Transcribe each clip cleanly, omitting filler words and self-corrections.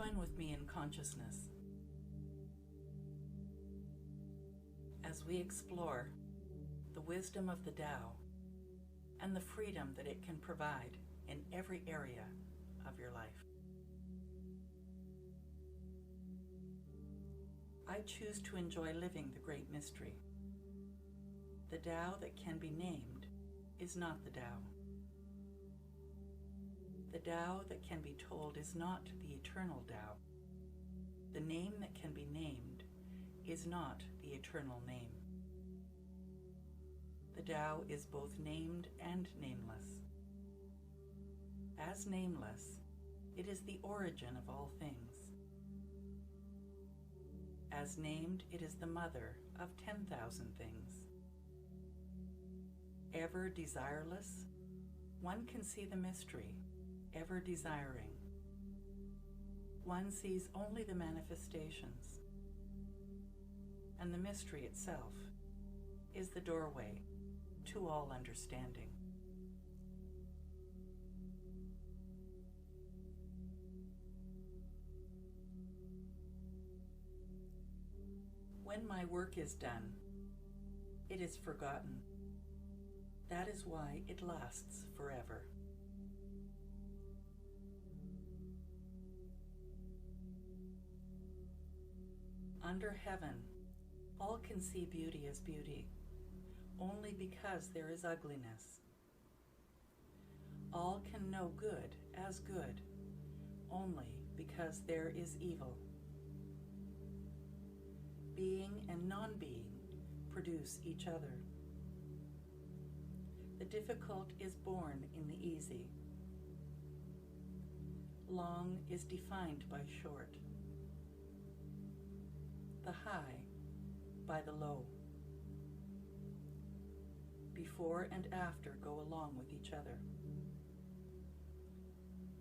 Join with me in consciousness as we explore the wisdom of the Tao and the freedom that it can provide in every area of your life. I choose to enjoy living the great mystery. The Tao that can be named is not the Tao. The Tao that can be told is not the eternal Tao. The name that can be named is not the eternal name. The Tao is both named and nameless. As nameless, it is the origin of all things. As named, it is the mother of 10,000 things. Ever desireless, one can see the mystery, ever desiring. One sees only the manifestations, and the mystery itself is the doorway to all understanding. When my work is done, it is forgotten. That is why it lasts forever. Under heaven, all can see beauty as beauty, only because there is ugliness. All can know good as good, only because there is evil. Being and non-being produce each other. The difficult is born in the easy. Long is defined by short. The high by the low. Before and after go along with each other.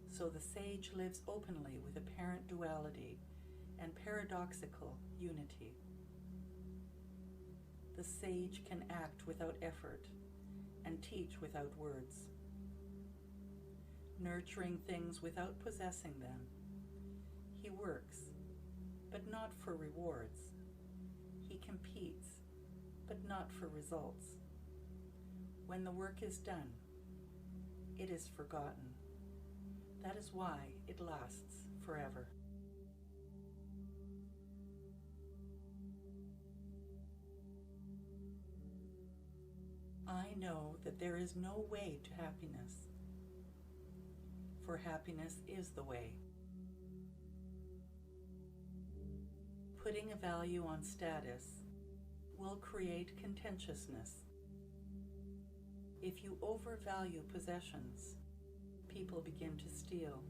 So the sage lives openly with apparent duality and paradoxical unity. The sage can act without effort and teach without words, nurturing things without possessing them. He works, but not for rewards. He competes, but not for results. When the work is done, it is forgotten. That is why it lasts forever. I know that there is no way to happiness, for happiness is the way. Putting a value on status will create contentiousness. If you overvalue possessions, people begin to steal.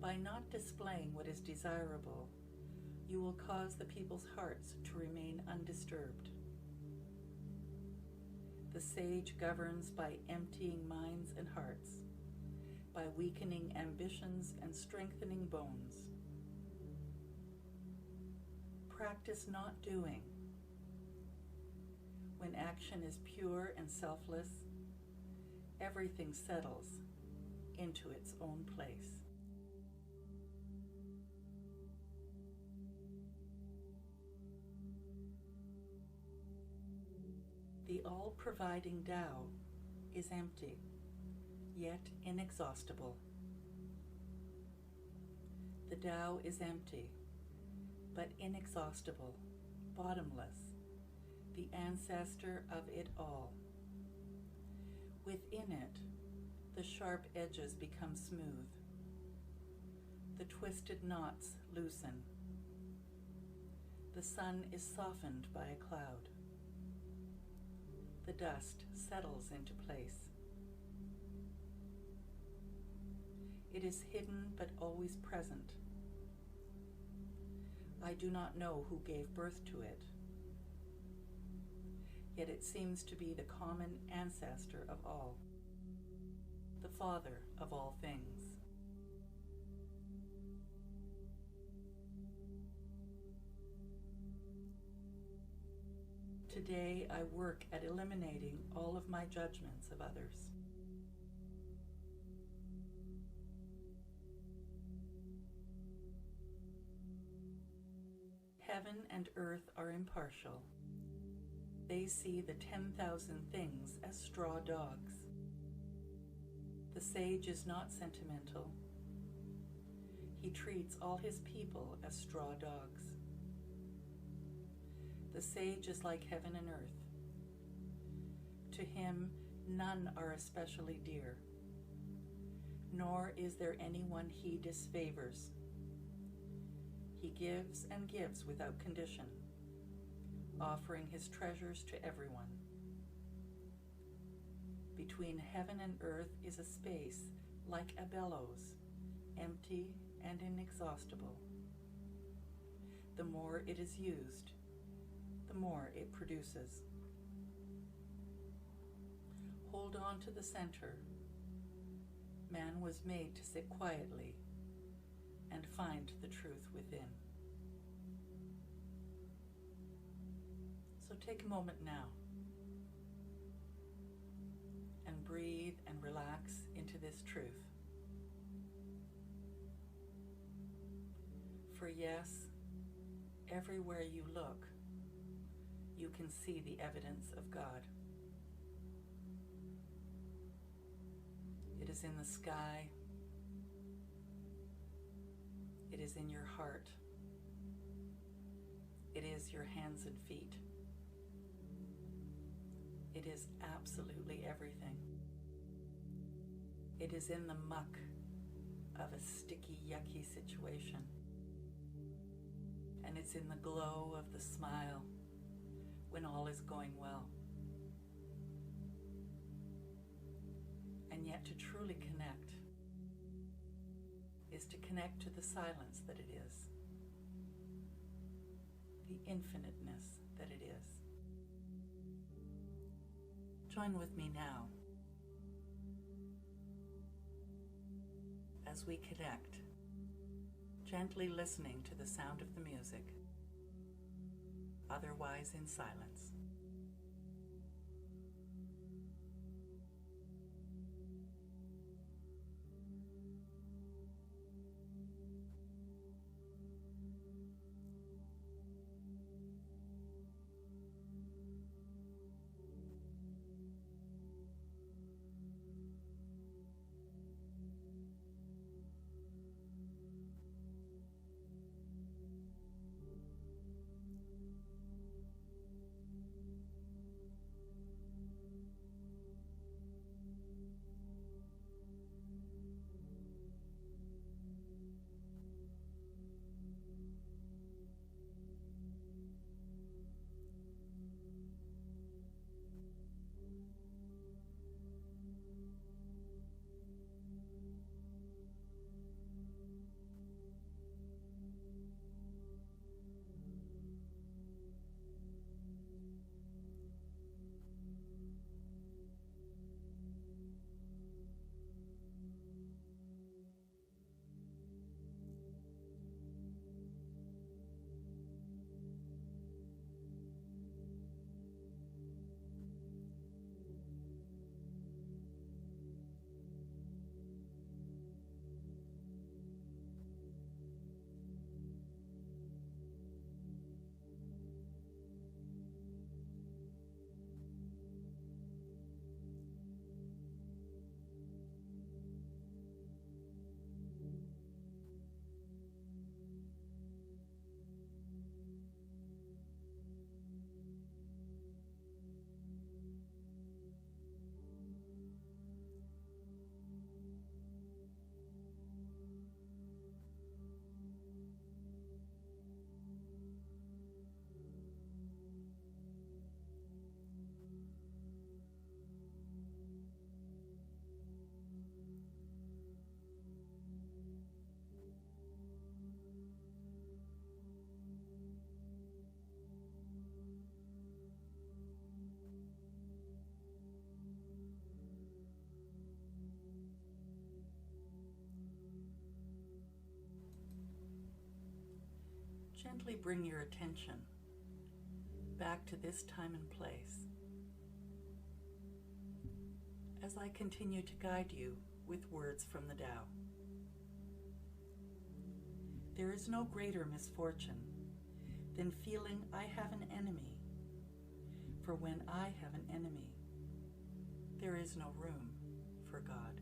By not displaying what is desirable, you will cause the people's hearts to remain undisturbed. The sage governs by emptying minds and hearts, by weakening ambitions and strengthening bones. Practice not doing. When action is pure and selfless, everything settles into its own place. The all-providing Tao is empty, yet inexhaustible. The Tao is empty, but inexhaustible, bottomless, the ancestor of it all. Within it, the sharp edges become smooth. The twisted knots loosen. The sun is softened by a cloud. The dust settles into place. It is hidden but always present. I do not know who gave birth to it, yet it seems to be the common ancestor of all, the father of all things. Today I work at eliminating all of my judgments of others. heaven and earth are impartial. They see the 10,000 things as straw dogs. The sage is not sentimental. He treats all his people as straw dogs. The sage is like heaven and earth. To him, none are especially dear, nor is there anyone he disfavors. He gives and gives without condition, offering his treasures to everyone. Between heaven and earth is a space like a bellows, empty and inexhaustible. The more it is used, the more it produces. Hold on to the center. Man was made to sit quietly and find the truth within. So take a moment now and breathe and relax into this truth. For yes, everywhere you look, you can see the evidence of God. It is in the sky. It is in your heart. It is your hands and feet. It is absolutely everything. It is in the muck of a sticky, yucky situation. And it's in the glow of the smile when all is going well. And yet to truly connect is to connect to the silence that it is, the infiniteness that it is. Join with me now as we connect, gently listening to the sound of the music, otherwise in silence. Gently bring your attention back to this time and place as I continue to guide you with words from the Tao. There is no greater misfortune than feeling I have an enemy. For when I have an enemy, there is no room for God.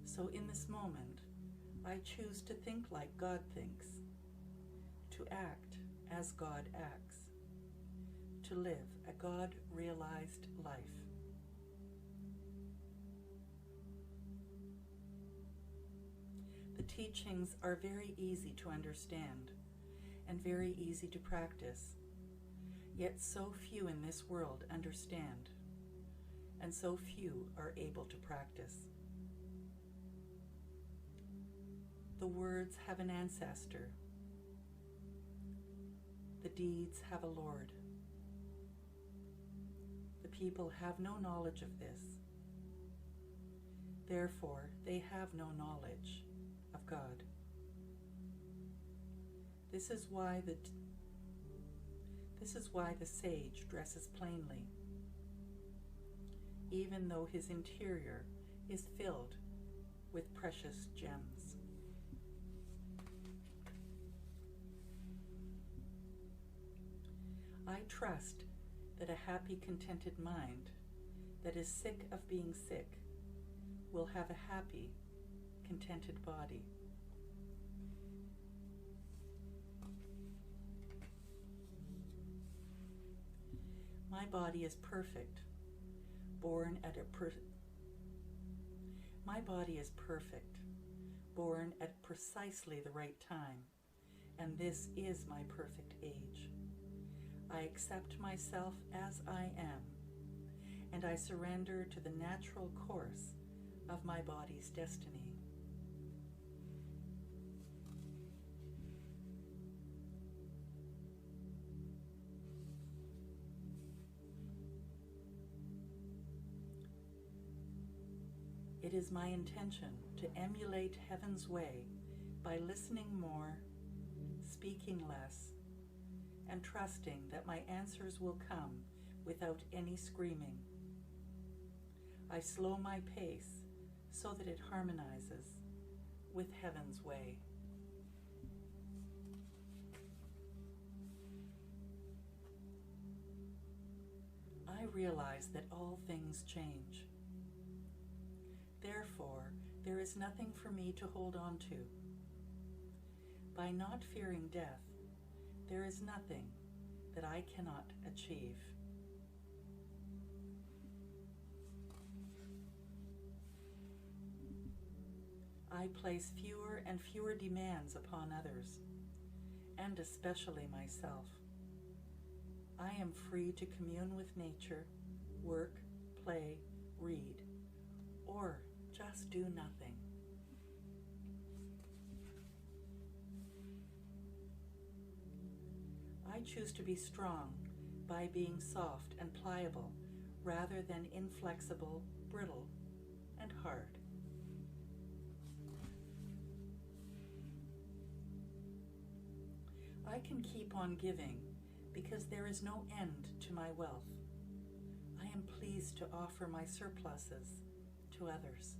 So in this moment, I choose to think like God thinks, to act as God acts, to live a God-realized life. The teachings are very easy to understand and very easy to practice, yet so few in this world understand, and so few are able to practice. The words have an ancestor. The deeds have a Lord. The people have no knowledge of this. Therefore, they have no knowledge of God. This is why the sage dresses plainly, even though his interior is filled with precious gems. I trust that a happy, contented mind that is sick of being sick will have a happy, contented body. My body is perfect, born at precisely the right time, and this is my perfect age. I accept myself as I am, and I surrender to the natural course of my body's destiny. It is my intention to emulate heaven's way by listening more, speaking less, and trusting that my answers will come without any screaming. I slow my pace so that it harmonizes with heaven's way. I realize that all things change. Therefore, there is nothing for me to hold on to. By not fearing death, there is nothing that I cannot achieve. I place fewer and fewer demands upon others, and especially myself. I am free to commune with nature, work, play, read, or just do nothing. I choose to be strong by being soft and pliable rather than inflexible, brittle, and hard. I can keep on giving because there is no end to my wealth. I am pleased to offer my surpluses to others.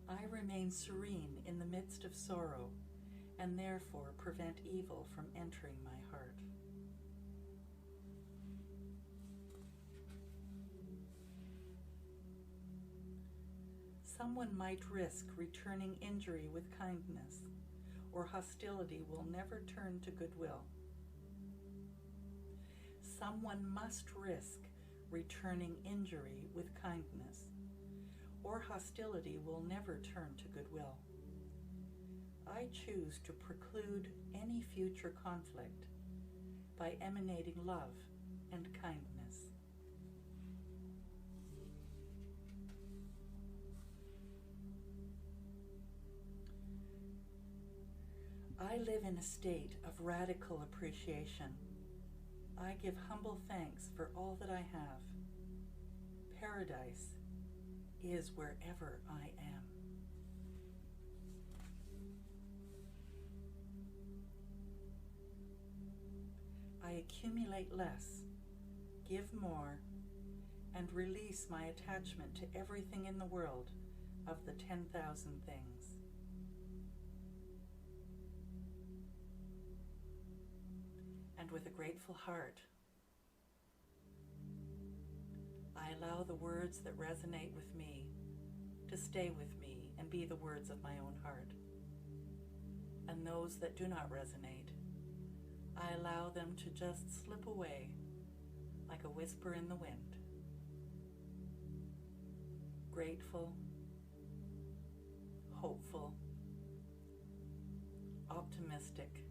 I remain serene in the midst of sorrow and therefore prevent evil from entering my heart. Someone might risk returning injury with kindness, or hostility will never turn to goodwill. Someone must risk returning injury with kindness, or hostility will never turn to goodwill. I choose to preclude any future conflict by emanating love and kindness. I live in a state of radical appreciation. I give humble thanks for all that I have. Paradise is wherever I am. I accumulate less give more, and release my attachment to everything in the world of the 10,000 things. And with a grateful heart, I allow the words that resonate with me to stay with me and be the words of my own heart. And those that do not resonate, I allow them to just slip away like a whisper in the wind. Grateful, hopeful, optimistic,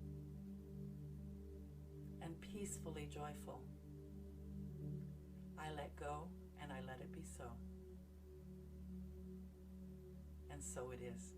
and peacefully joyful. I let go and I let it be so. And so it is.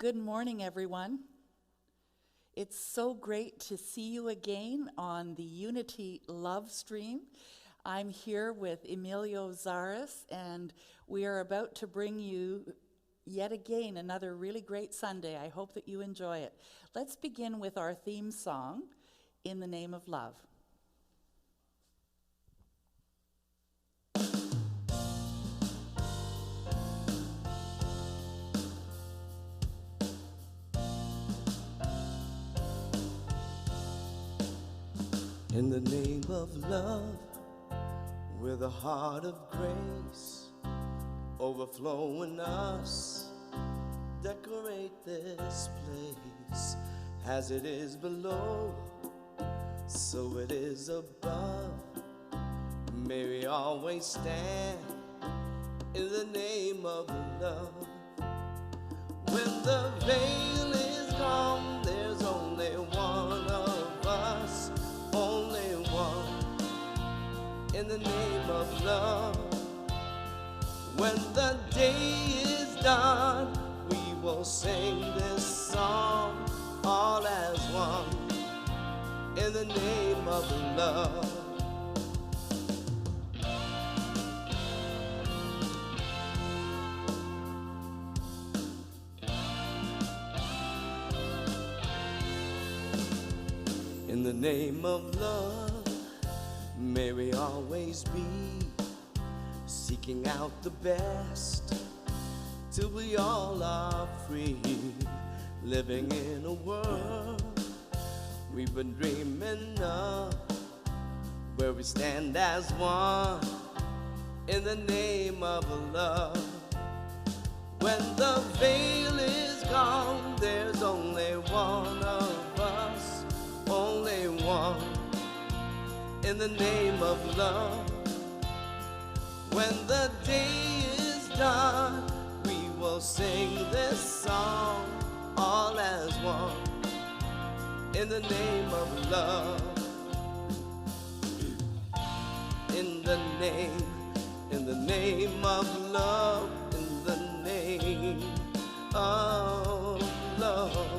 Good morning, everyone. It's so great to see you again on the Unity Love Stream. I'm here with Emilio Zaris, and we are about to bring you yet again another really great Sunday. I hope that you enjoy it. Let's begin with our theme song, In the Name of Love. In the name of love, with a heart of grace, overflowing us, decorate this place. As it is below, so it is above. May we always stand in the name of love. When the veil is gone, there's only one of us. Only one, in the name of love. When the day is done, we will sing this song all as one, in the name of love. In the name of love, may we always be seeking out the best till we all are free, living in a world we've been dreaming of, where we stand as one in the name of love. When the veil is gone, there's only one of us. Only one, in the name of love. When the day is done, we will sing this song all as one, in the name of love. In the name of love, in the name of love.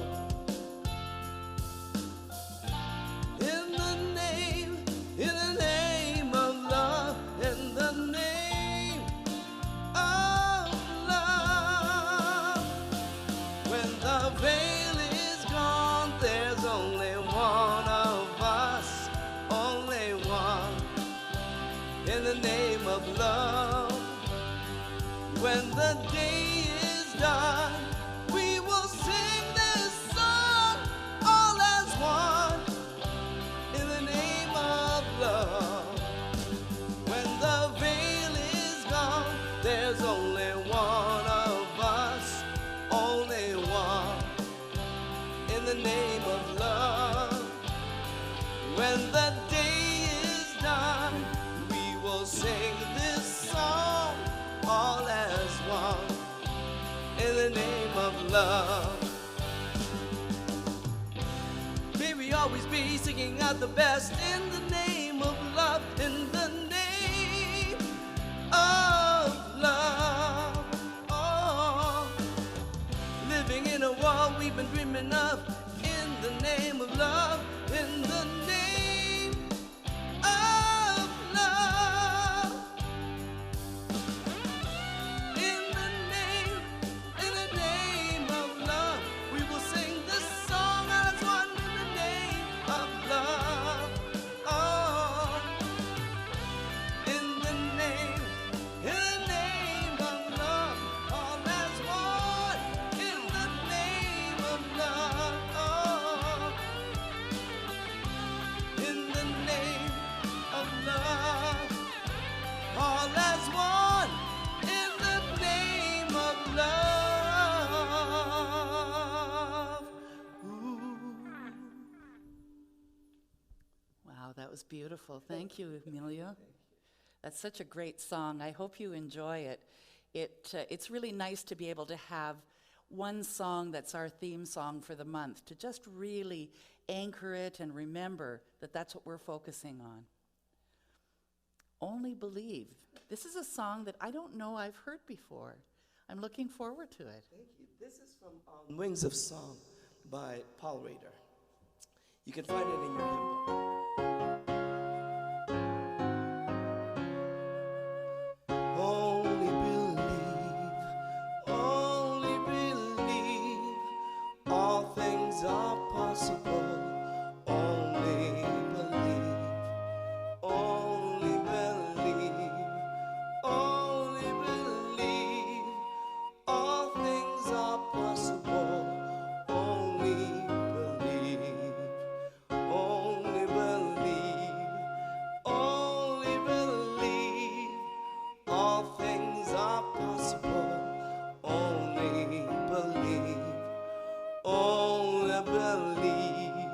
Love. When the day is done, we will sing this song all as one, in the name of love. When the veil is gone, there's only one of us, only one, in the name of love. When the day is done, we will sing this song all as one, in the name of love. May we always be singing out the best in the name of love, in the name of love. Oh, living in a world we've been dreaming of, in the name of love, in the name of love. In the name of love, we will sing this song as one, in the name of love. Oh, in the name of love, all as one, in the name of love. Oh, in the name of love, all as one, in the name of love. Ooh. Wow, that was beautiful. Thank you, Emilio. That's such a great song. I hope you enjoy it. It's really nice to be able to have one song that's our theme song for the month, to just really anchor it and remember that that's what we're focusing on. Only Believe. This is a song that I don't know I've heard before. I'm looking forward to it. Thank you. This is from Wings of Song by Paul Rader. You can find it in your hymn book. Only believe, all things are possible. Only believe, only believe, only believe, all things are possible. Only believe, only believe, only believe, all things are possible. Only believe, only believe,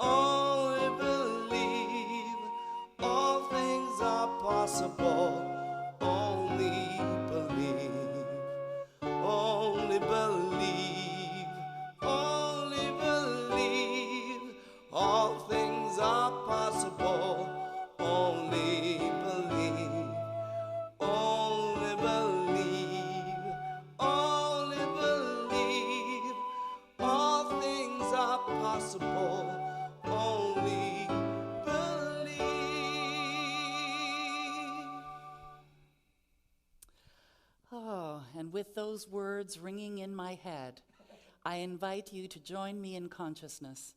only believe, all things are possible. Only believe, only believe, only believe, all things are possible. Only believe, only believe, only believe, all things are possible. Only believe. Oh, and with those words ringing in my head, I invite you to join me in consciousness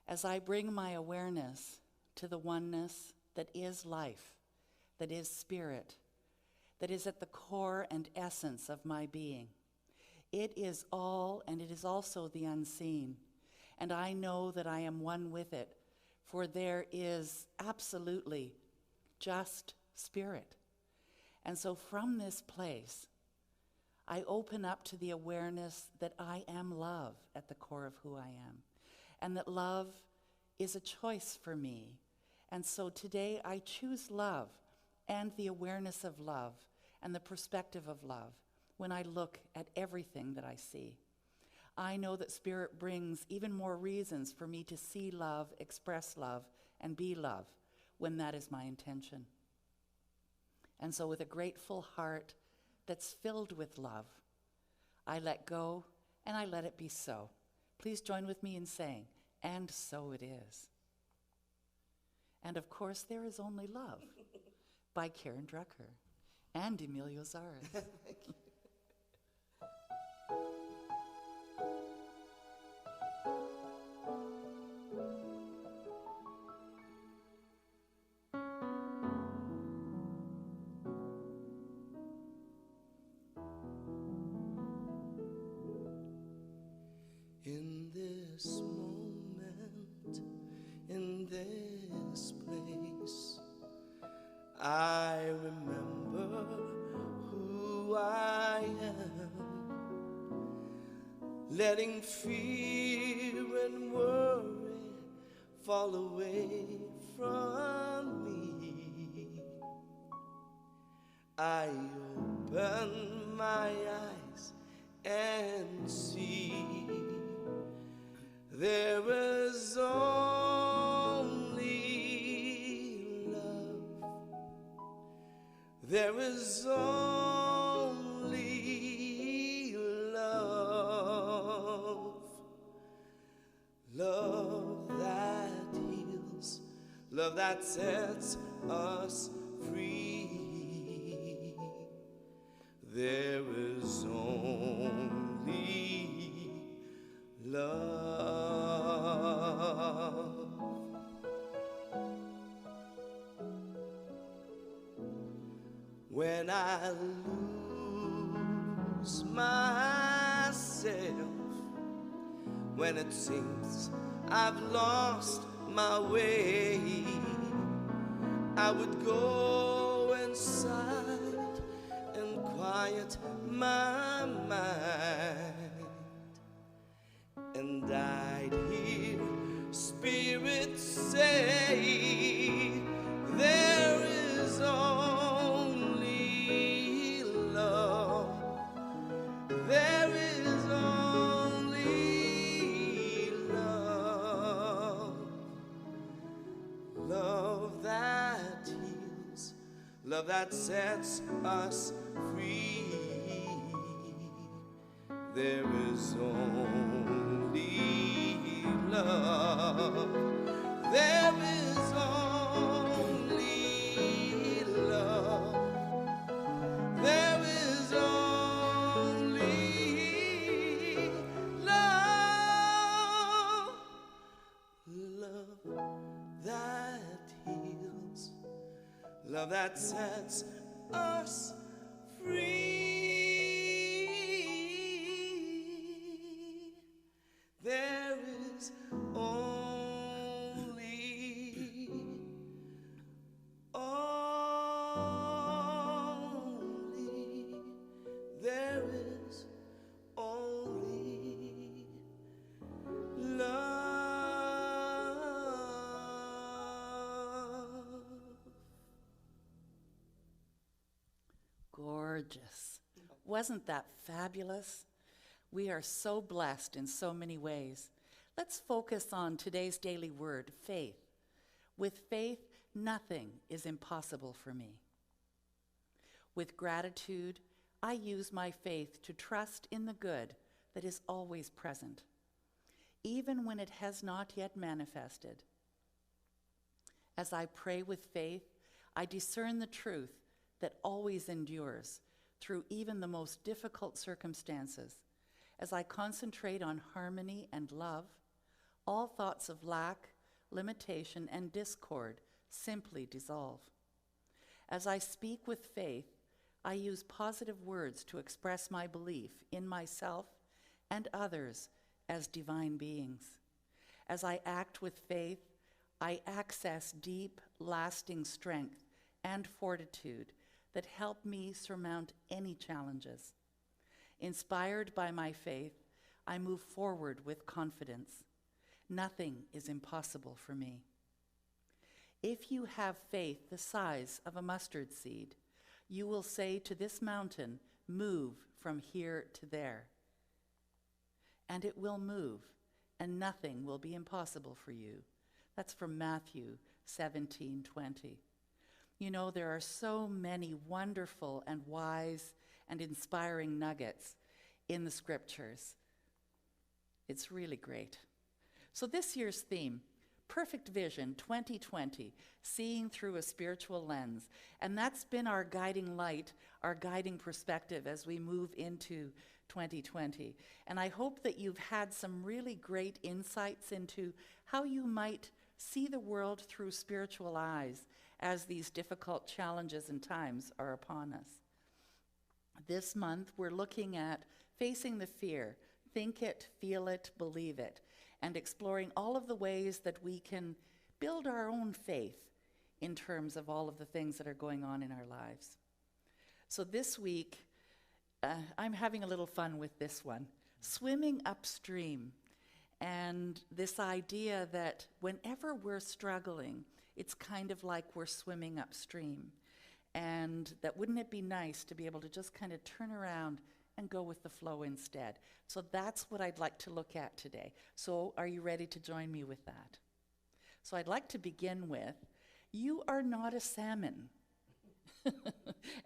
as I bring my awareness to the oneness that is life, that is spirit, that is at the core and essence of my being. It is all, and it is also the unseen, and I know that I am one with it, for there is absolutely just spirit. And so from this place, I open up to the awareness that I am love at the core of who I am, and that love is a choice for me. And so today I choose love and the awareness of love and the perspective of love when I look at everything that I see. I know that Spirit brings even more reasons for me to see love, express love, and be love when that is my intention. And so with a grateful heart that's filled with love, I let go and I let it be so. Please join with me in saying, and so it is. And of course, there is only love by Karen Drucker and Emilio Zaras. Thank you. In this moment, in this place, I remember who I am, letting fear and worry fall away from me. I open my eyes and see there is only love. There is only love. Love that heals, love that sets us free. There is only love. When I lose myself, when it seems I've lost my way, I would go inside and quiet my mind, and I'd hear Spirit say, there is only love. There is only love. Love that heals, love that sets us free. there is only love. There is only love. There is only love. Love that heals. Love that sets us free. There is only there is only love. Gorgeous. Wasn't that fabulous? We are so blessed in so many ways. Let's focus on today's daily word, faith. With faith, nothing is impossible for me. With gratitude, I use my faith to trust in the good that is always present, even when it has not yet manifested. As I pray with faith, I discern the truth that always endures through even the most difficult circumstances. As I concentrate on harmony and love, all thoughts of lack, limitation, and discord simply dissolve. As I speak with faith, I use positive words to express my belief in myself and others as divine beings. As I act with faith, I access deep, lasting strength and fortitude that help me surmount any challenges. Inspired by my faith, I move forward with confidence. Nothing is impossible for me. If you have faith the size of a mustard seed, you will say to this mountain, move from here to there. And it will move, and nothing will be impossible for you. That's from Matthew 17:20. You know, there are so many wonderful and wise and inspiring nuggets in the scriptures. It's really great. So this year's theme, Perfect Vision 2020, seeing through a spiritual lens. And that's been our guiding light, our guiding perspective as we move into 2020. And I hope that you've had some really great insights into how you might see the world through spiritual eyes as these difficult challenges and times are upon us. This month, we're looking at facing the fear, think it, feel it, believe it, and exploring all of the ways that we can build our own faith in terms of all of the things that are going on in our lives. So this week, I'm having a little fun with this one, swimming upstream, and this idea that whenever we're struggling, it's kind of like we're swimming upstream. And that wouldn't it be nice to be able to just kind of turn around and go with the flow instead. So that's what I'd like to look at today. So are you ready to join me with that? So I'd like to begin with, you are not a salmon.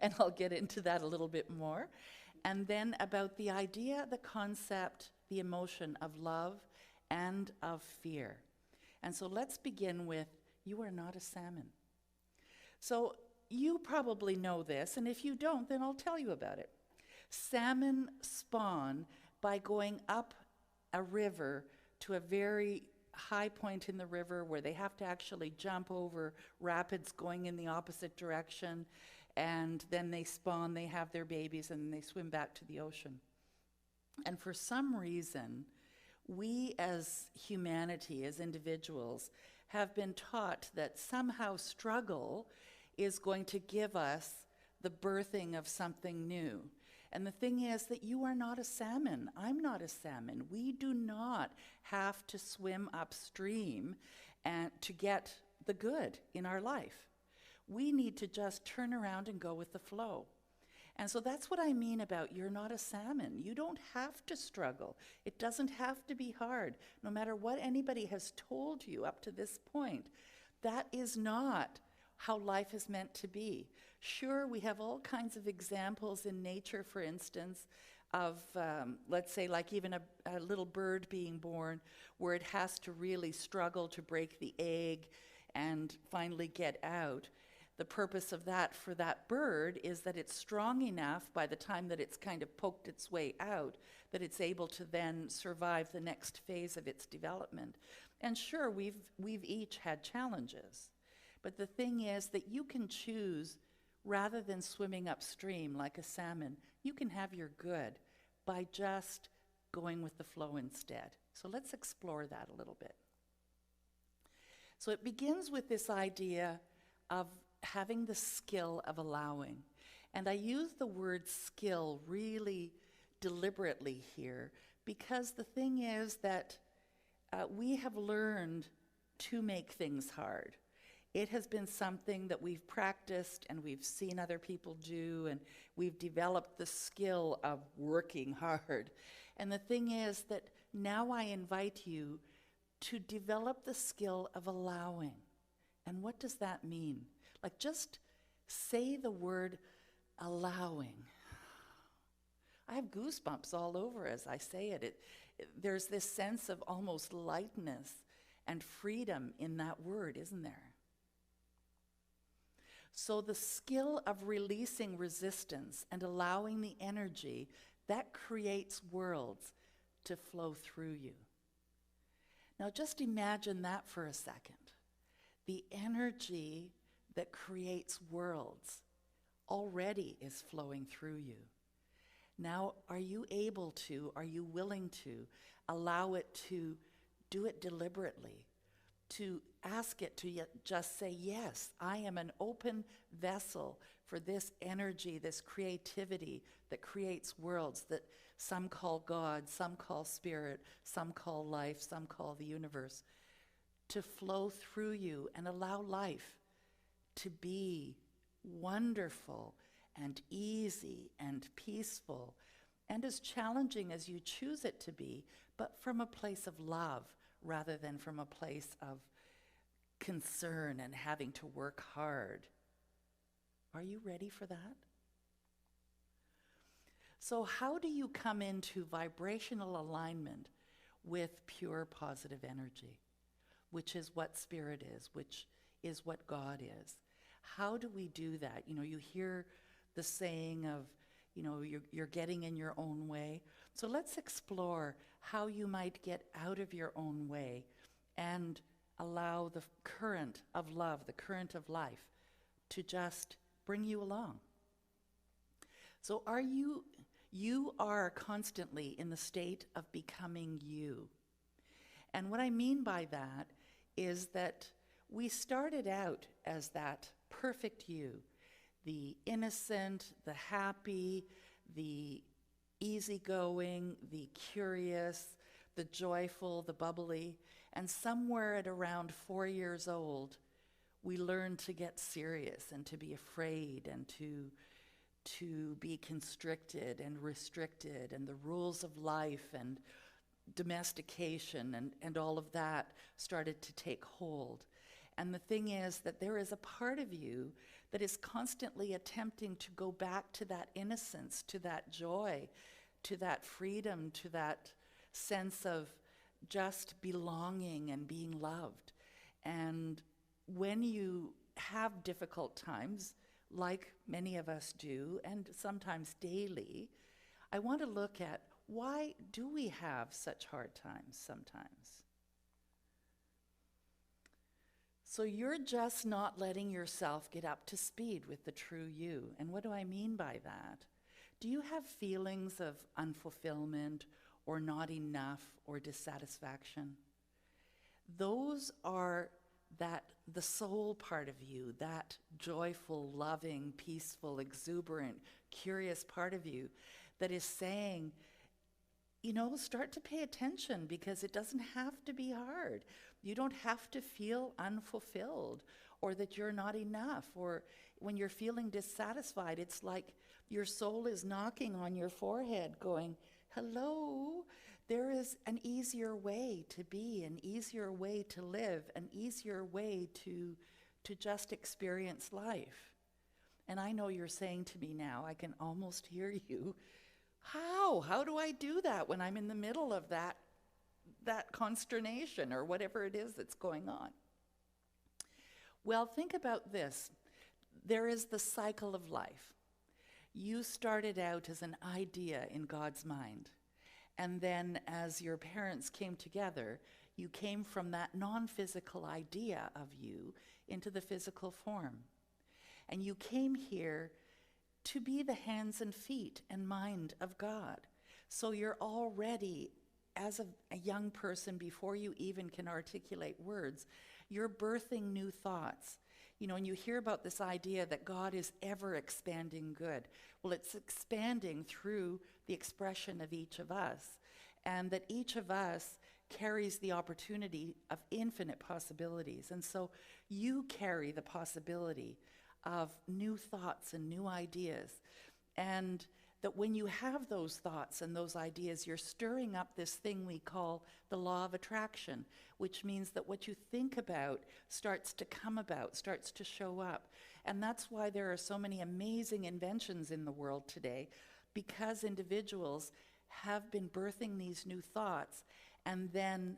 And I'll get into that a little bit more. And then about the idea, the concept, the emotion of love and of fear. And so let's begin with, you are not a salmon. So you probably know this, and if you don't, then I'll tell you about it. Salmon spawn by going up a river to a very high point in the river where they have to actually jump over rapids going in the opposite direction, and then they spawn, they have their babies, and then they swim back to the ocean. And for some reason, we as humanity, as individuals, have been taught that somehow struggle is going to give us the birthing of something new. And the thing is that you are not a salmon. I'm not a salmon. We do not have to swim upstream and to get the good in our life. We need to just turn around and go with the flow. And so that's what I mean about you're not a salmon. You don't have to struggle. It doesn't have to be hard. No matter what anybody has told you up to this point, that is not how life is meant to be. Sure, we have all kinds of examples in nature, for instance, of, let's say, like even a little bird being born, where it has to really struggle to break the egg and finally get out. The purpose of that for that bird is that it's strong enough by the time that it's kind of poked its way out that it's able to then survive the next phase of its development. And sure, we've each had challenges, but the thing is that you can choose, rather than swimming upstream like a salmon, you can have your good by just going with the flow instead. So let's explore that a little bit. So it begins with this idea of having the skill of allowing. And I use the word skill really deliberately here because the thing is that we have learned to make things hard. It has been something that we've practiced and we've seen other people do, and we've developed the skill of working hard. And the thing is that now I invite you to develop the skill of allowing. And what does that mean? Like, just say the word allowing. I have goosebumps all over as I say it. There's this sense of almost lightness and freedom in that word, isn't there? So the skill of releasing resistance and allowing the energy that creates worlds to flow through you. Now just imagine that for a second. The energy that creates worlds already is flowing through you. Now, are you willing to allow it to do it deliberately, to ask it to just say, yes, I am an open vessel for this energy, this creativity that creates worlds that some call God, some call spirit, some call life, some call the universe, to flow through you and allow life to be wonderful and easy and peaceful and as challenging as you choose it to be, but from a place of love rather than from a place of concern and having to work hard. Are you ready for that? So how do you come into vibrational alignment with pure positive energy, which is what spirit is, which is what God is? How do we do that? You know, you hear the saying of, you know, you're getting in your own way. So let's explore how you might get out of your own way and allow the current of love, the current of life, to just bring you along. So you are constantly in the state of becoming you. And what I mean by that is that we started out as that perfect you, the innocent, the happy, the easygoing, the curious, the joyful, the bubbly. And somewhere at around 4 years old, we learned to get serious and to be afraid and to be constricted and restricted, and the rules of life and domestication and all of that started to take hold. And the thing is that there is a part of you that is constantly attempting to go back to that innocence, to that joy, to that freedom, to that sense of just belonging and being loved. And when you have difficult times, like many of us do, and sometimes daily, I want to look at, why do we have such hard times sometimes? So you're just not letting yourself get up to speed with the true you. And what do I mean by that? Do you have feelings of unfulfillment or not enough or dissatisfaction? Those are the soul part of you, that joyful, loving, peaceful, exuberant, curious part of you that is saying, you know, start to pay attention, because it doesn't have to be hard. You don't have to feel unfulfilled or that you're not enough, or when you're feeling dissatisfied, it's like your soul is knocking on your forehead going, hello, there is an easier way to be, an easier way to live, an easier way to just experience life. And I know you're saying to me now, I can almost hear you, How do I do that when I'm in the middle of that consternation or whatever it is that's going on? Well, think about this. There is the cycle of life. You started out as an idea in God's mind. And then as your parents came together, you came from that non-physical idea of you into the physical form. And you came here to be the hands and feet and mind of God. So you're already, as a young person, before you even can articulate words, you're birthing new thoughts. You know, and you hear about this idea that God is ever expanding good. Well, it's expanding through the expression of each of us, and that each of us carries the opportunity of infinite possibilities. And so you carry the possibility of new thoughts and new ideas. And that when you have those thoughts and those ideas, you're stirring up this thing we call the law of attraction, which means that what you think about starts to come about, starts to show up. And that's why there are so many amazing inventions in the world today, because individuals have been birthing these new thoughts, and then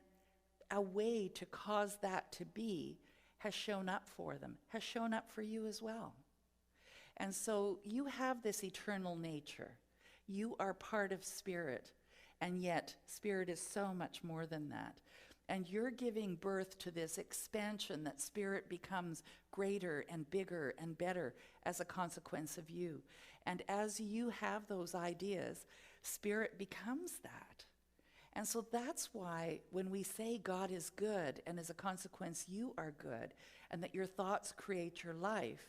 a way to cause that to be has shown up for them, has shown up for you as well. And so you have this eternal nature. You are part of spirit, and yet spirit is so much more than that. And you're giving birth to this expansion that spirit becomes greater and bigger and better as a consequence of you. And as you have those ideas, spirit becomes that. And so that's why when we say God is good, and as a consequence you are good, and that your thoughts create your life,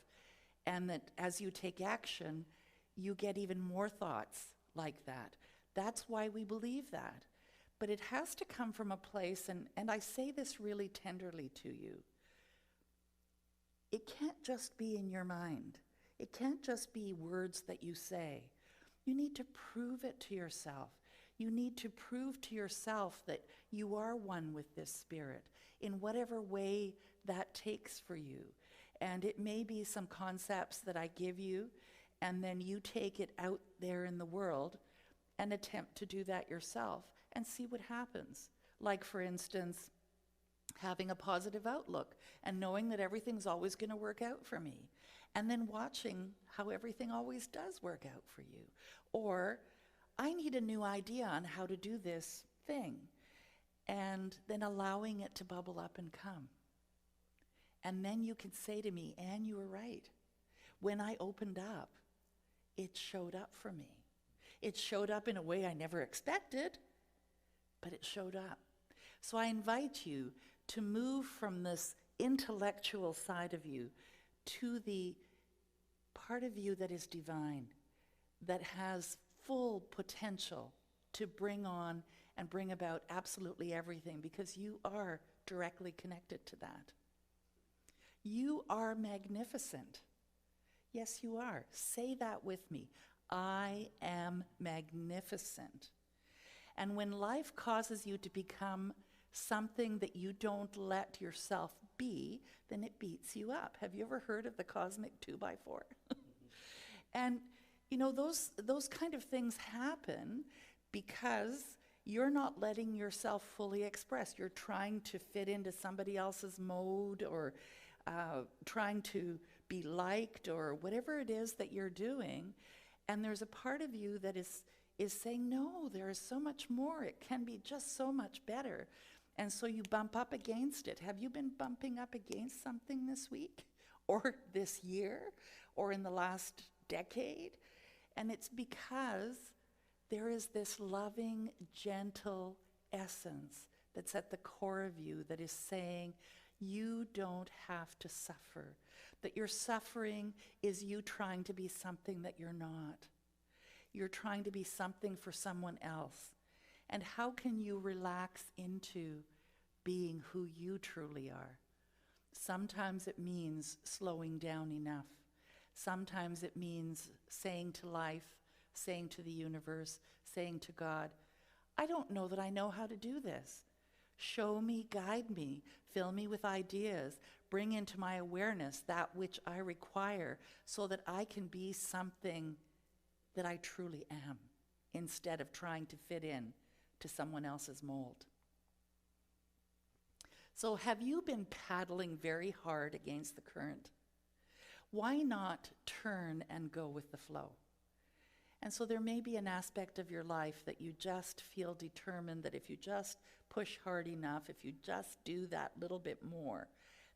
and that as you take action, you get even more thoughts like that. That's why we believe that. But it has to come from a place, and I say this really tenderly to you. It can't just be in your mind. It can't just be words that you say. You need to prove it to yourself. You need to prove to yourself that you are one with this spirit in whatever way that takes for you. And it may be some concepts that I give you, and then you take it out there in the world and attempt to do that yourself and see what happens. Like, for instance, having a positive outlook and knowing that everything's always going to work out for me, and then watching how everything always does work out for you. Or, I need a new idea on how to do this thing, and then allowing it to bubble up and come. And then you can say to me, Anne, you were right. When I opened up, it showed up for me. It showed up in a way I never expected, but it showed up. So I invite you to move from this intellectual side of you to the part of you that is divine, that has full potential to bring on and bring about absolutely everything, because you are directly connected to that. You are magnificent. Yes, you are. Say that with me. I am magnificent. And when life causes you to become something that you don't let yourself be, then it beats you up. Have you ever heard of the cosmic 2x4? And you know, those kind of things happen because you're not letting yourself fully express. You're trying to fit into somebody else's mode, or trying to be liked, or whatever it is that you're doing. And there's a part of you that is saying, no, there is so much more. It can be just so much better. And so you bump up against it. Have you been bumping up against something this week, or this year, or in the last decade? And it's because there is this loving, gentle essence that's at the core of you that is saying, you don't have to suffer. That your suffering is you trying to be something that you're not. You're trying to be something for someone else. And how can you relax into being who you truly are? Sometimes it means slowing down enough. Sometimes it means saying to life, saying to the universe, saying to God, I don't know that I know how to do this. Show me, guide me, fill me with ideas, bring into my awareness that which I require so that I can be something that I truly am. instead of trying to fit in to someone else's mold. So have you been paddling very hard against the current? Why not turn and go with the flow? And so there may be an aspect of your life that you just feel determined that if you just push hard enough, if you just do that little bit more,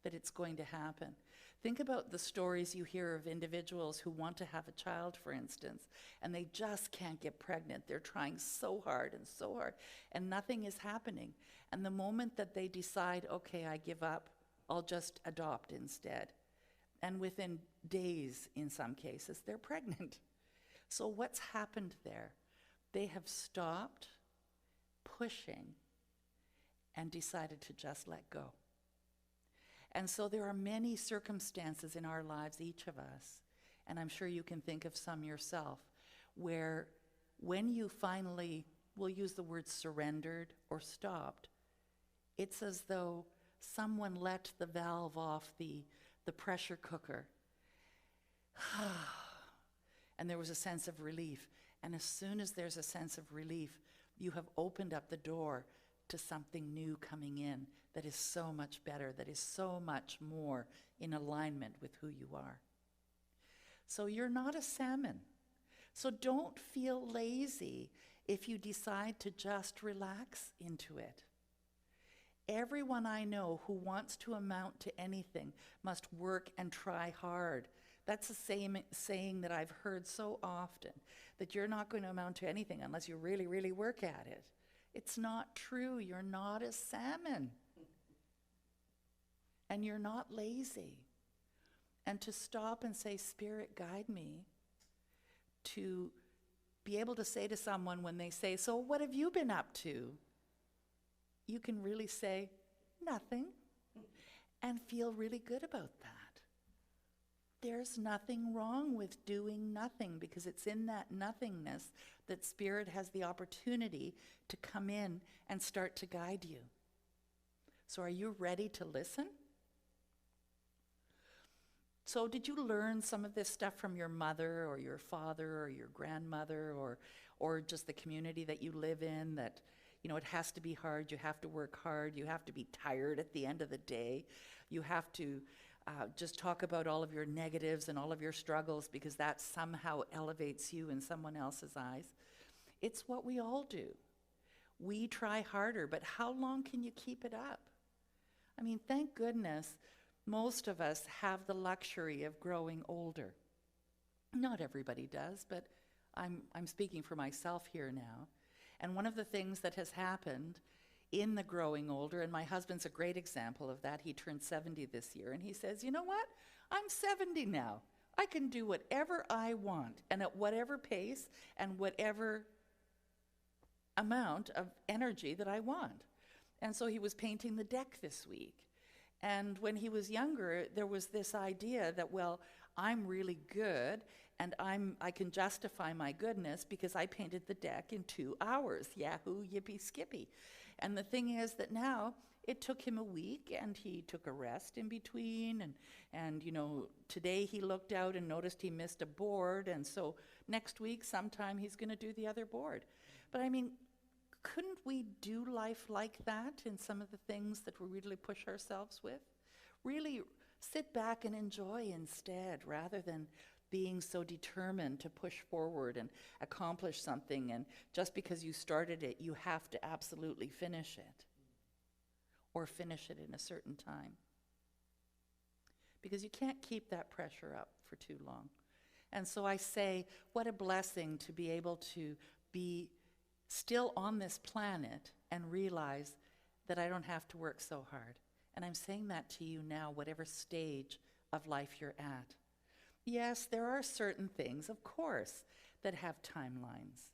that it's going to happen. Think about the stories you hear of individuals who want to have a child, for instance, and they just can't get pregnant. They're trying so hard, and nothing is happening. And the moment that they decide, okay, I give up, I'll just adopt instead. And within days, in some cases, they're pregnant. So what's happened there? They have stopped pushing and decided to just let go. And so there are many circumstances in our lives, each of us, and I'm sure you can think of some yourself, where when you finally, we'll use the word surrendered or stopped, it's as though someone let the valve off the pressure cooker. And there was a sense of relief. And as soon as there's a sense of relief, you have opened up the door to something new coming in that is so much better, that is so much more in alignment with who you are. So you're not a salmon. So don't feel lazy if you decide to just relax into it. Everyone I know who wants to amount to anything must work and try hard. That's the same saying that I've heard so often, that you're not going to amount to anything unless you really, really work at it. It's not true. You're not a salmon. And you're not lazy. And to stop and say, Spirit, guide me, to be able to say to someone when they say, so what have you been up to? You can really say, nothing, and feel really good about that. There's nothing wrong with doing nothing, because it's in that nothingness that Spirit has the opportunity to come in and start to guide you. So are you ready to listen? So did you learn some of this stuff from your mother or your father or your grandmother or just the community that you live in, that, you know, it has to be hard, you have to work hard, you have to be tired at the end of the day, you have to just talk about all of your negatives and all of your struggles because that somehow elevates you in someone else's eyes? It's what we all do. We try harder, but how long can you keep it up? I mean, thank goodness most of us have the luxury of growing older. Not everybody does, but I'm speaking for myself here now. And one of the things that has happened in the growing older, and my husband's a great example of that. He turned 70 this year, and he says, you know what? I'm 70 now. I can do whatever I want, and at whatever pace and whatever amount of energy that I want. And so he was painting the deck this week. And when he was younger, there was this idea that, well, I'm really good, and I can justify my goodness because I painted the deck in 2 hours. Yahoo, yippee, skippy. And the thing is that now it took him a week, and he took a rest in between, and you know, today he looked out and noticed he missed a board, and so next week sometime he's going to do the other board. But I mean, couldn't we do life like that in some of the things that we really push ourselves with? Really sit back and enjoy instead, rather than being so determined to push forward and accomplish something, and just because you started it, you have to absolutely finish it, or finish it in a certain time. Because you can't keep that pressure up for too long. And so I say, what a blessing to be able to be still on this planet and realize that I don't have to work so hard. And I'm saying that to you now, whatever stage of life you're at. Yes, there are certain things, of course, that have timelines.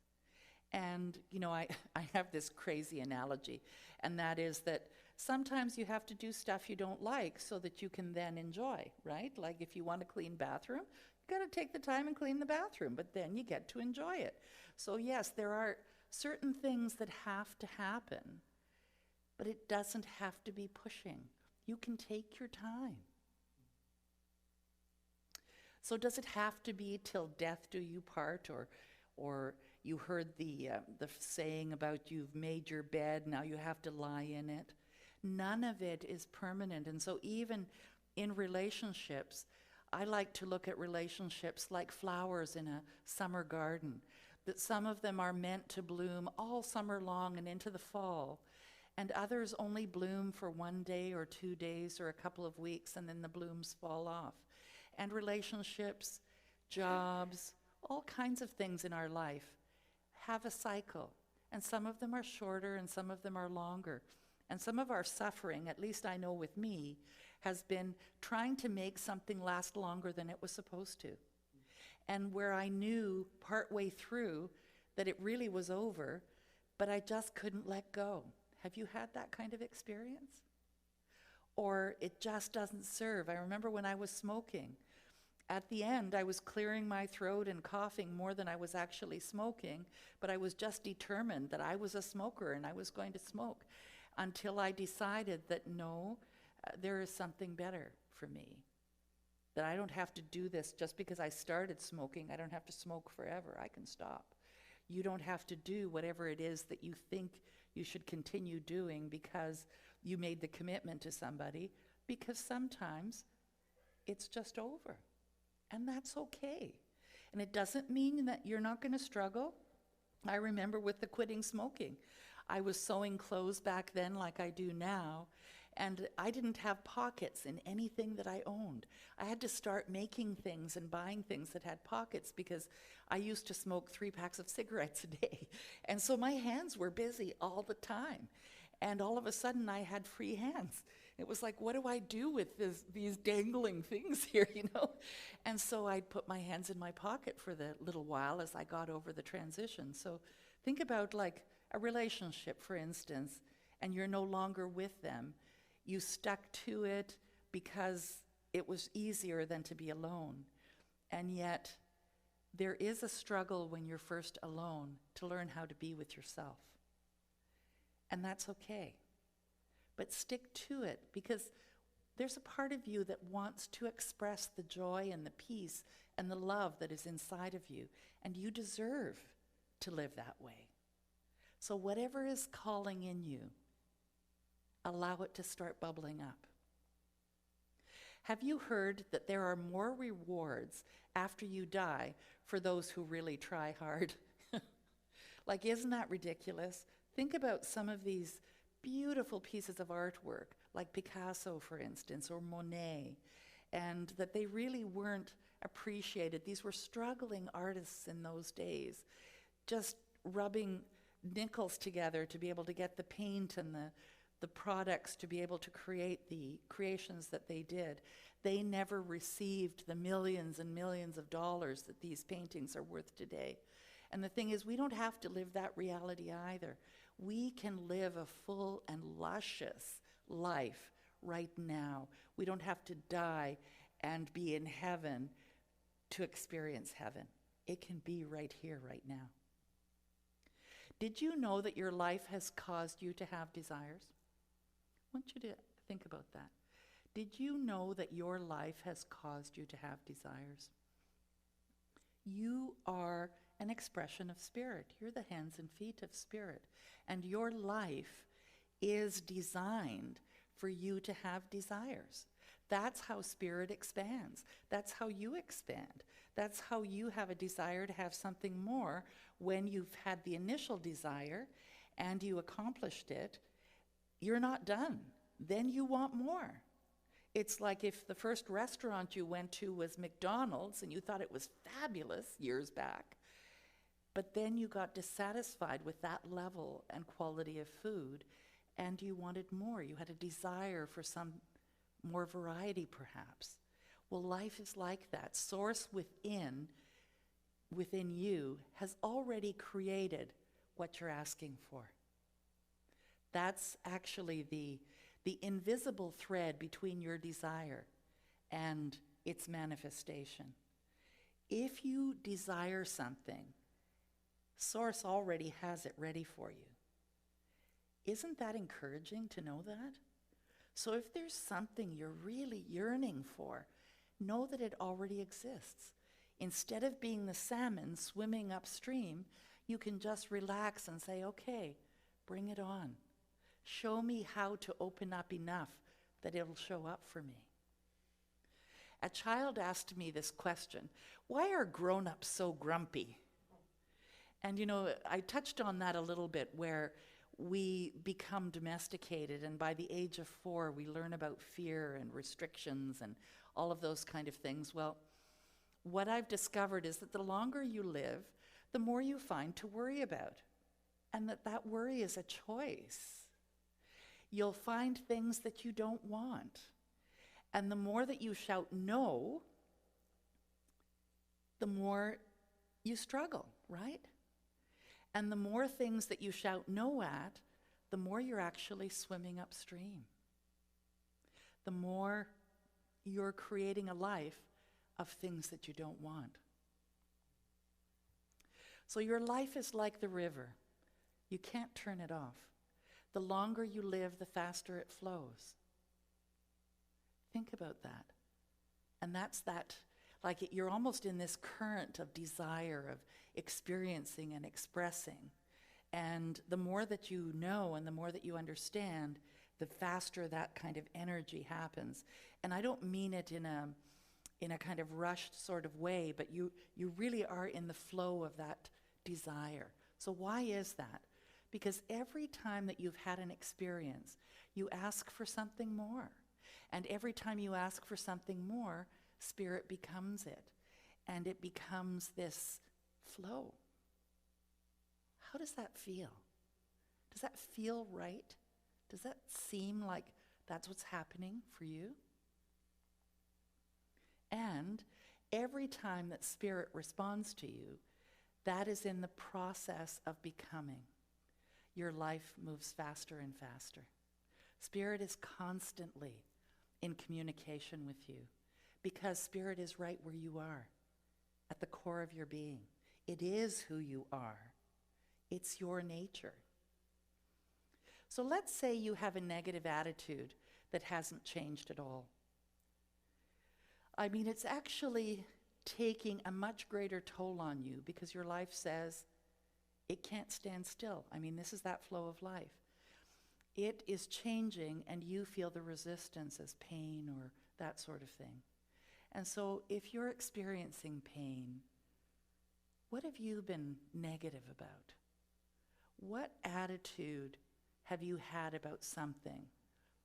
And, you know, I have this crazy analogy, and that is that sometimes you have to do stuff you don't like so that you can then enjoy, right? Like if you want a clean bathroom, you got to take the time and clean the bathroom, but then you get to enjoy it. So yes, there are certain things that have to happen, but it doesn't have to be pushing. You can take your time. So does it have to be till death do you part, or you heard the saying about you've made your bed, now you have to lie in it. None of it is permanent. And so even in relationships, I like to look at relationships like flowers in a summer garden, that some of them are meant to bloom all summer long and into the fall, and others only bloom for 1 day or 2 days or a couple of weeks, and then the blooms fall off. And relationships, jobs, all kinds of things in our life have a cycle, and some of them are shorter and some of them are longer. And some of our suffering, at least I know with me, has been trying to make something last longer than it was supposed to. And where I knew partway through that it really was over, but I just couldn't let go. Have you had that kind of experience? Or it just doesn't serve. I remember when I was smoking, at the end I was clearing my throat and coughing more than I was actually smoking, but I was just determined that I was a smoker and I was going to smoke until I decided that no, there is something better for me. That I don't have to do this just because I started smoking. I don't have to smoke forever. I can stop. You don't have to do whatever it is that you think you should continue doing because you made the commitment to somebody, because sometimes it's just over. And that's okay. And it doesn't mean that you're not going to struggle. I remember with the quitting smoking, I was sewing clothes back then like I do now, and I didn't have pockets in anything that I owned. I had to start making things and buying things that had pockets because I used to smoke 3 packs of cigarettes a day. And so my hands were busy all the time. And all of a sudden I had free hands. It was like, what do I do with these dangling things here, you know? And so I'd put my hands in my pocket for the little while as I got over the transition. So think about like a relationship, for instance, and you're no longer with them. You stuck to it because it was easier than to be alone. And yet, there is a struggle when you're first alone to learn how to be with yourself. And that's okay. But stick to it, because there's a part of you that wants to express the joy and the peace and the love that is inside of you. And you deserve to live that way. So whatever is calling in you, allow it to start bubbling up. Have you heard that there are more rewards after you die for those who really try hard? Like, isn't that ridiculous? Think about some of these beautiful pieces of artwork, like Picasso, for instance, or Monet, and that they really weren't appreciated. These were struggling artists in those days, just rubbing nickels together to be able to get the paint and the products to be able to create the creations that they did. They never received the millions and millions of dollars that these paintings are worth today. And the thing is, we don't have to live that reality either. We can live a full and luscious life right now. We don't have to die and be in heaven to experience heaven. It can be right here, right now. Did you know that your life has caused you to have desires? I want you to think about that. Did you know that your life has caused you to have desires? You are an expression of spirit. You're the hands and feet of spirit. And your life is designed for you to have desires. That's how spirit expands. That's how you expand. That's how you have a desire to have something more when you've had the initial desire and you accomplished it. You're not done. Then you want more. It's like if the first restaurant you went to was McDonald's and you thought it was fabulous years back, but then you got dissatisfied with that level and quality of food and you wanted more. You had a desire for some more variety, perhaps. Well, life is like that. Source within you has already created what you're asking for. That's actually the invisible thread between your desire and its manifestation. If you desire something, Source already has it ready for you. Isn't that encouraging to know that? So if there's something you're really yearning for, know that it already exists. Instead of being the salmon swimming upstream, you can just relax and say, okay, bring it on. Show me how to open up enough that it'll show up for me. A child asked me this question, why are grown-ups so grumpy? And I touched on that a little bit, where we become domesticated, and by the age of 4, we learn about fear and restrictions and all of those kind of things. Well, what I've discovered is that the longer you live, the more you find to worry about, and that worry is a choice. You'll find things that you don't want. And the more that you shout no, the more you struggle, right? And the more things that you shout no at, the more you're actually swimming upstream. The more you're creating a life of things that you don't want. So your life is like the river. You can't turn it off. The longer you live, the faster it flows. Think about that. And that's that, like you're almost in this current of desire, of experiencing and expressing. And the more that you know and the more that you understand, the faster that kind of energy happens. And I don't mean it in a kind of rushed sort of way, but you really are in the flow of that desire. So why is that? Because every time that you've had an experience, you ask for something more. And every time you ask for something more, Spirit becomes it. And it becomes this flow. How does that feel? Does that feel right? Does that seem like that's what's happening for you? And every time that Spirit responds to you, that is in the process of becoming. Your life moves faster and faster. Spirit is constantly in communication with you because Spirit is right where you are, at the core of your being. It is who you are. It's your nature. So let's say you have a negative attitude that hasn't changed at all. I mean, it's actually taking a much greater toll on you because your life says it can't stand still. I mean, this is that flow of life. It is changing and you feel the resistance as pain or that sort of thing. And so if you're experiencing pain, what have you been negative about? What attitude have you had about something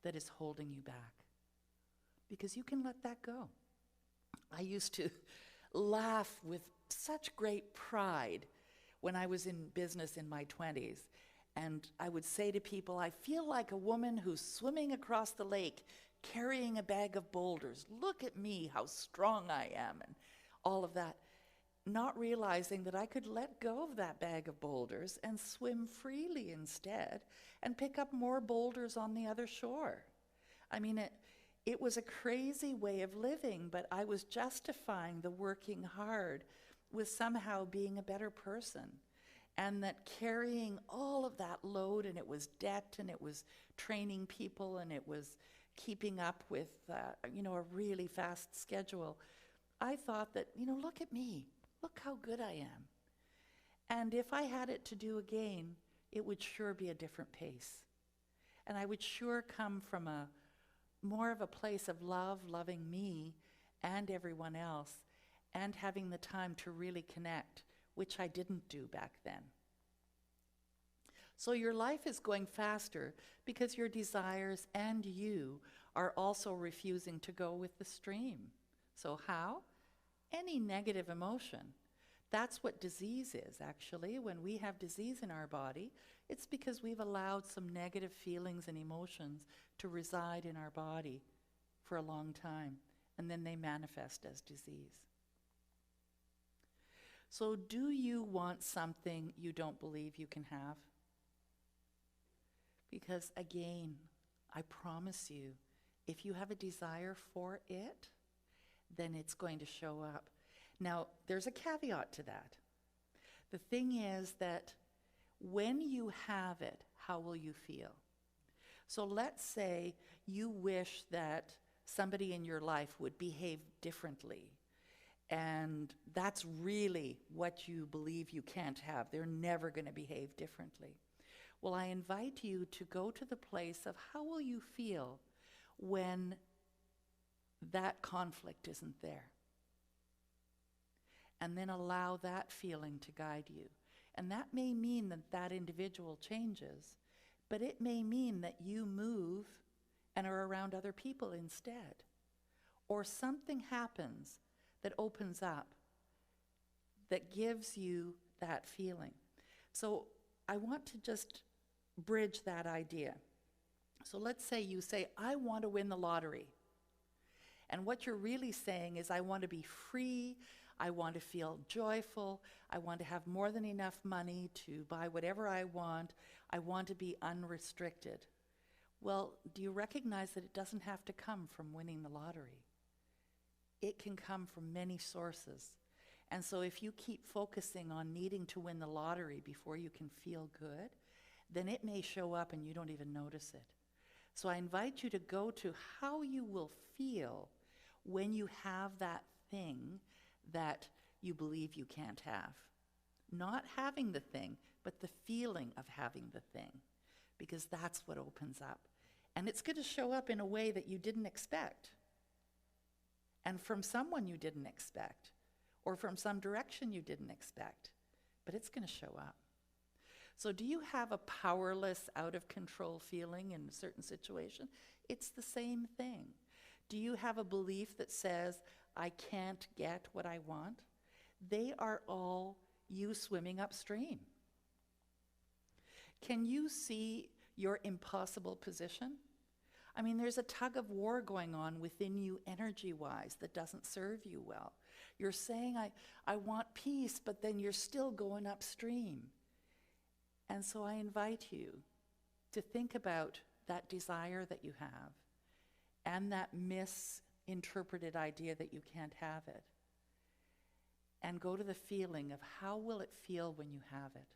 that is holding you back? Because you can let that go. I used to laugh with such great pride when I was in business in my 20s. And I would say to people, I feel like a woman who's swimming across the lake carrying a bag of boulders. Look at me, how strong I am, and all of that. Not realizing that I could let go of that bag of boulders and swim freely instead and pick up more boulders on the other shore. I mean, it was a crazy way of living, but I was justifying the working hard with somehow being a better person. And that carrying all of that load, and it was debt, and it was training people, and it was keeping up with, a really fast schedule. I thought that, look at me. Look how good I am. And if I had it to do again, it would sure be a different pace. And I would sure come from more of a place of love, loving me and everyone else, and having the time to really connect, which I didn't do back then. So your life is going faster because your desires and you are also refusing to go with the stream. So how? Any negative emotion. That's what disease is, actually. When we have disease in our body, it's because we've allowed some negative feelings and emotions to reside in our body for a long time, and then they manifest as disease. So do you want something you don't believe you can have? Because again, I promise you, if you have a desire for it, then it's going to show up. Now, there's a caveat to that. The thing is that when you have it, how will you feel? So let's say you wish that somebody in your life would behave differently, And that's really what you believe you can't have. They're never going to behave differently. Well, I invite you to go to the place of how will you feel when that conflict isn't there? And then allow that feeling to guide you. And that may mean that that individual changes, but it may mean that you move and are around other people instead. Or something happens that opens up, that gives you that feeling. So I want to just bridge that idea. So let's say you say, I want to win the lottery. And what you're really saying is, I want to be free, I want to feel joyful, I want to have more than enough money to buy whatever I want to be unrestricted. Well, do you recognize that it doesn't have to come from winning the lottery? It can come from many sources. And so if you keep focusing on needing to win the lottery before you can feel good, then it may show up and you don't even notice it. So I invite you to go to how you will feel when you have that thing that you believe you can't have. Not having the thing, but the feeling of having the thing, because that's what opens up. And it's going to show up in a way that you didn't expect, and from someone you didn't expect, or from some direction you didn't expect, but it's going to show up. So do you have a powerless, out of control feeling in a certain situation? It's the same thing. Do you have a belief that says, I can't get what I want? They are all you swimming upstream. Can you see your impossible position? I mean, there's a tug of war going on within you energy-wise that doesn't serve you well. You're saying, I want peace, but then you're still going upstream. And so I invite you to think about that desire that you have and that misinterpreted idea that you can't have it. And go to the feeling of how will it feel when you have it?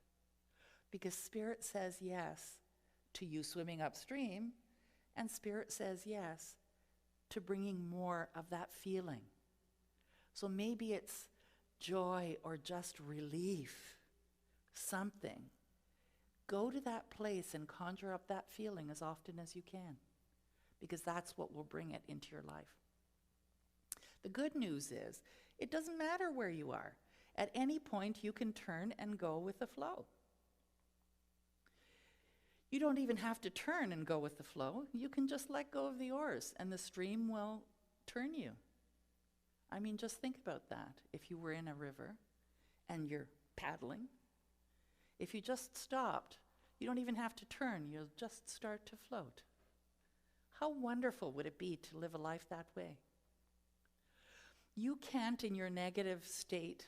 Because Spirit says yes to you swimming upstream, and Spirit says yes to bringing more of that feeling. So maybe it's joy or just relief, something. Go to that place and conjure up that feeling as often as you can, because that's what will bring it into your life. The good news is, it doesn't matter where you are. At any point, you can turn and go with the flow. You don't even have to turn and go with the flow. You can just let go of the oars, and the stream will turn you. I mean, just think about that. If you were in a river and you're paddling, if you just stopped, you don't even have to turn. You'll just start to float. How wonderful would it be to live a life that way? You can't, in your negative state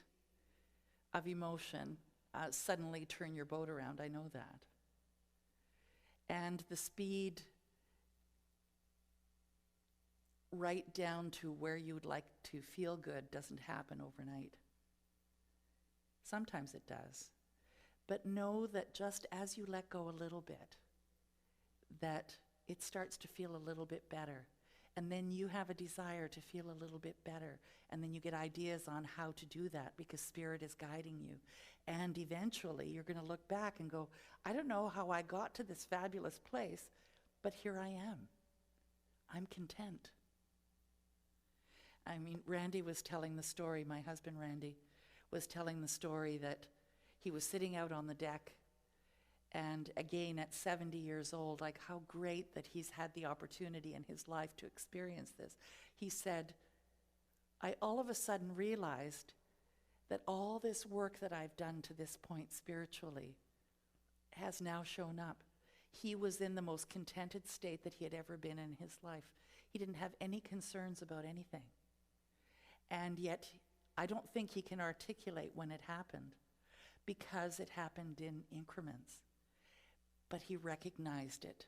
of emotion, suddenly turn your boat around. I know that. And the speed right down to where you would like to feel good doesn't happen overnight. Sometimes it does. But know that just as you let go a little bit, that it starts to feel a little bit better. And then you have a desire to feel a little bit better. And then you get ideas on how to do that because Spirit is guiding you. And eventually you're going to look back and go, I don't know how I got to this fabulous place, but here I am. I'm content. I mean, Randy was telling the story, my husband Randy was telling the story that he was sitting out on the deck, and again at 70 years old, like how great that he's had the opportunity in his life to experience this. He said, I all of a sudden realized that all this work that I've done to this point spiritually has now shown up. He was in the most contented state that he had ever been in his life. He didn't have any concerns about anything. And yet, I don't think he can articulate when it happened, because it happened in increments. But he recognized it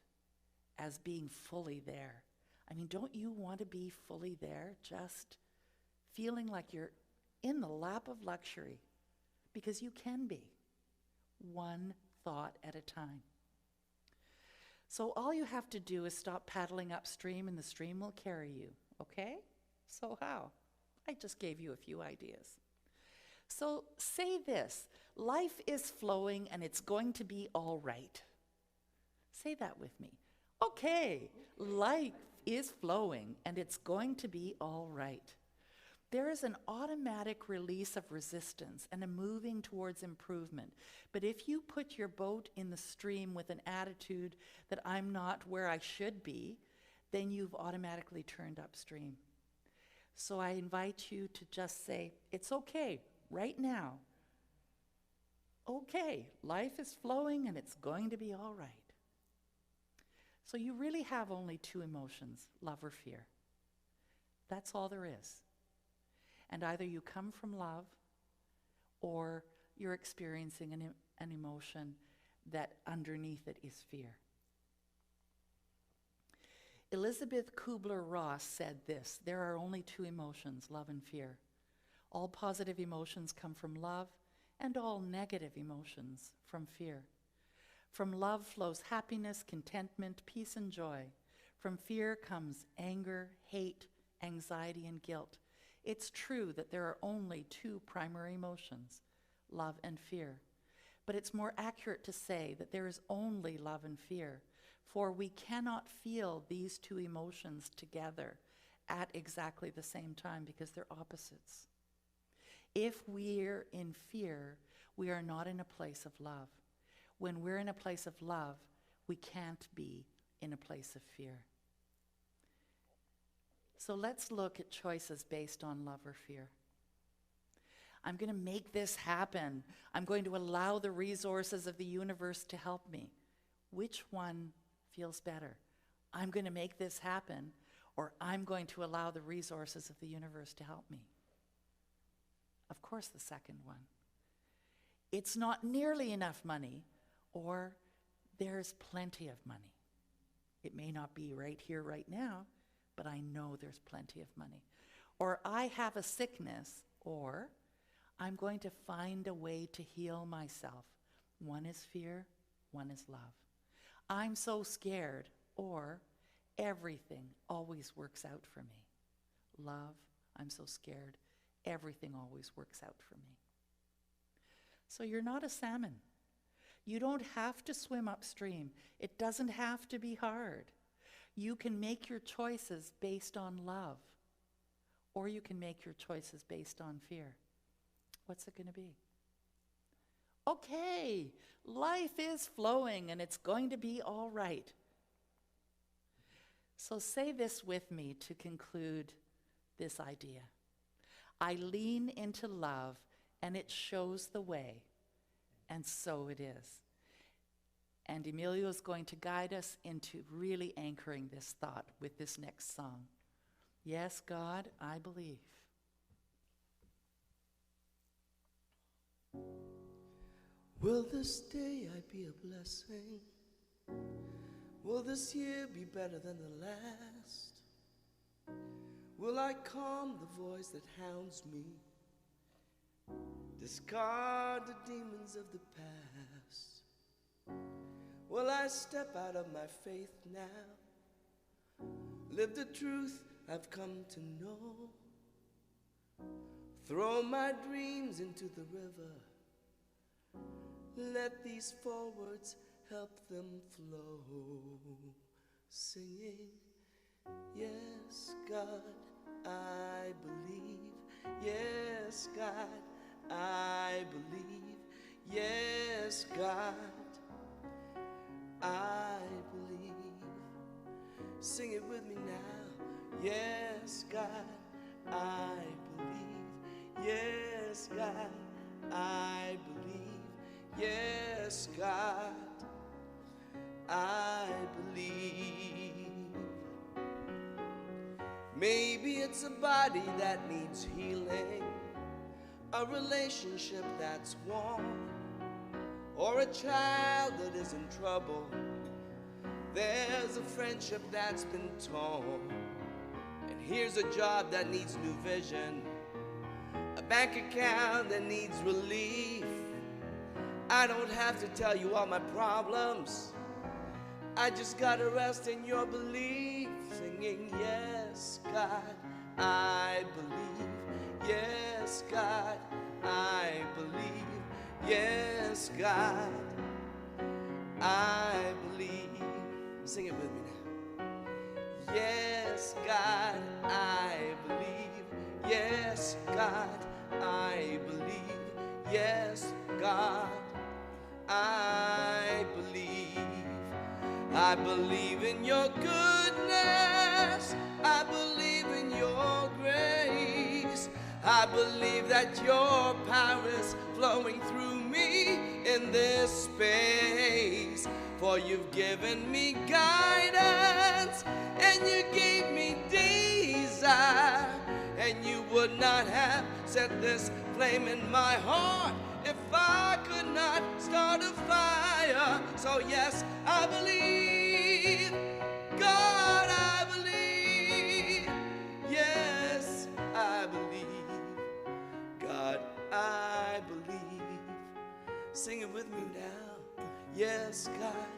as being fully there. I mean, don't you want to be fully there, just feeling like you're in the lap of luxury? Because you can be, one thought at a time. So all you have to do is stop paddling upstream and the stream will carry you, okay? So how? I just gave you a few ideas. So say this: life is flowing and it's going to be all right. Say that with me. Okay, life is flowing and it's going to be all right. There is an automatic release of resistance and a moving towards improvement. But if you put your boat in the stream with an attitude that I'm not where I should be, then you've automatically turned upstream. So I invite you to just say, it's okay, right now. Okay, life is flowing and it's going to be all right. So you really have only two emotions, love or fear. That's all there is. And either you come from love or you're experiencing an emotion that underneath it is fear. Elizabeth Kubler-Ross said this: there are only two emotions, love and fear. All positive emotions come from love, and all negative emotions from fear. From love flows happiness, contentment, peace, and joy. From fear comes anger, hate, anxiety, and guilt. It's true that there are only two primary emotions, love and fear. But it's more accurate to say that there is only love and fear, for we cannot feel these two emotions together at exactly the same time because they're opposites. If we're in fear, we are not in a place of love. When we're in a place of love, we can't be in a place of fear. So let's look at choices based on love or fear. I'm going to make this happen. I'm going to allow the resources of the universe to help me. Which one feels better? I'm going to make this happen, or I'm going to allow the resources of the universe to help me. Of course, the second one. It's not nearly enough money, or there's plenty of money. It may not be right here, right now, but I know there's plenty of money. Or I have a sickness, or I'm going to find a way to heal myself. One is fear, one is love. I'm so scared, or everything always works out for me. Love, I'm so scared, everything always works out for me. So you're not a salmon. You don't have to swim upstream. It doesn't have to be hard. You can make your choices based on love, or you can make your choices based on fear. What's it going to be? Okay, life is flowing and it's going to be all right. So say this with me to conclude this idea. I lean into love and it shows the way, and so it is. And Emilio is going to guide us into really anchoring this thought with this next song. Yes, God, I believe. Will this day I be a blessing? Will this year be better than the last? Will I calm the voice that hounds me? Discard the demons of the past? Will I step out of my faith now? Live the truth I've come to know? Throw my dreams into the river. Let these 4 words help them flow. Singing, yes, God, I believe. Yes, God, I believe. Yes, God, I believe. Sing it with me now. Yes, God, I believe. Yes, God, I believe. Yes, God, I believe. Maybe it's a body that needs healing, a relationship that's warm, or a child that is in trouble. There's a friendship that's been torn, and here's a job that needs new vision, a bank account that needs relief. I don't have to tell you all my problems. I just gotta rest in your belief. Singing, yes, God, I believe. Yes, God, I believe. Yes, God, I believe. Sing it with me now. Yes, God, I believe. Yes, God, I believe. Yes, God, I believe. I believe in your goodness. I believe in your grace. I believe that your power is flowing through me in this space. For you've given me guidance and you gave me desire. And you would not have set this flame in my heart if I could not start a fire. So yes, I believe. God, I believe. Yes, I believe. God, I believe. Sing it with me now. Yes, God,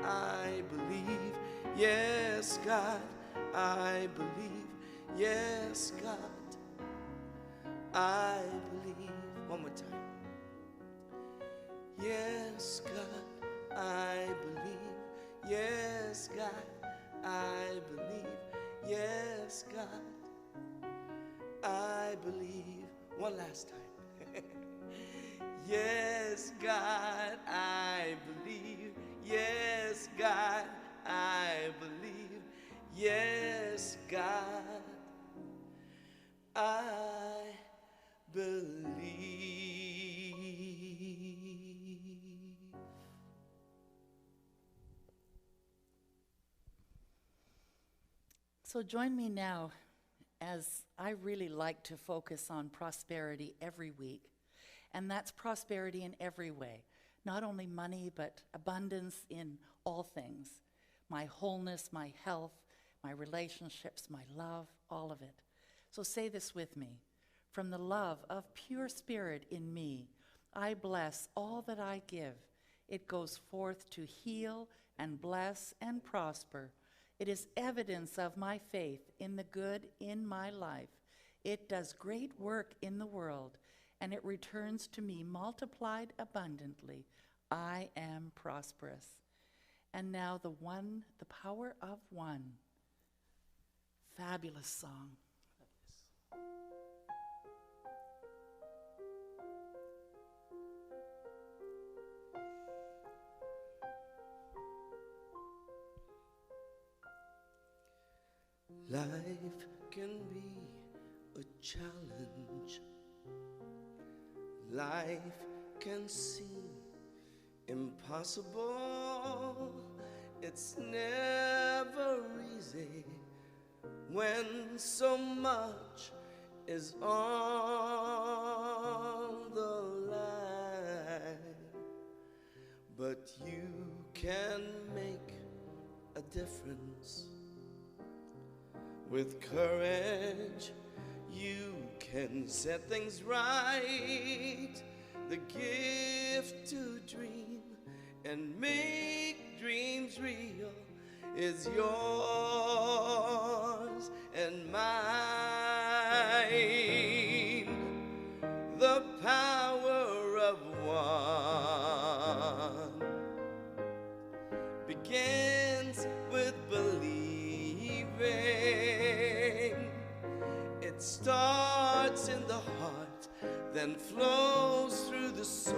I believe. Yes, God, I believe. Yes, God, I believe. One more time. Yes, God, I believe. Yes, God, I believe. Yes, God, I believe. One last time. Yes, God, I believe. Yes, God, I believe. Yes, God, I believe. So join me now as I really like to focus on prosperity every week. And that's prosperity in every way. Not only money, but abundance in all things. My wholeness, my health, my relationships, my love, all of it. So say this with me. From the love of pure spirit in me, I bless all that I give. It goes forth to heal and bless and prosper. It is evidence of my faith in the good in my life. It does great work in the world, and it returns to me multiplied abundantly. I am prosperous. And now the power of one. Fabulous song. Life can be a challenge. Life can seem impossible. It's never easy when so much is on the line. But you can make a difference. With courage, you can set things right. The gift to dream and make dreams real is yours and mine. The power of one begins with believing. It starts in the heart, then flows through the soul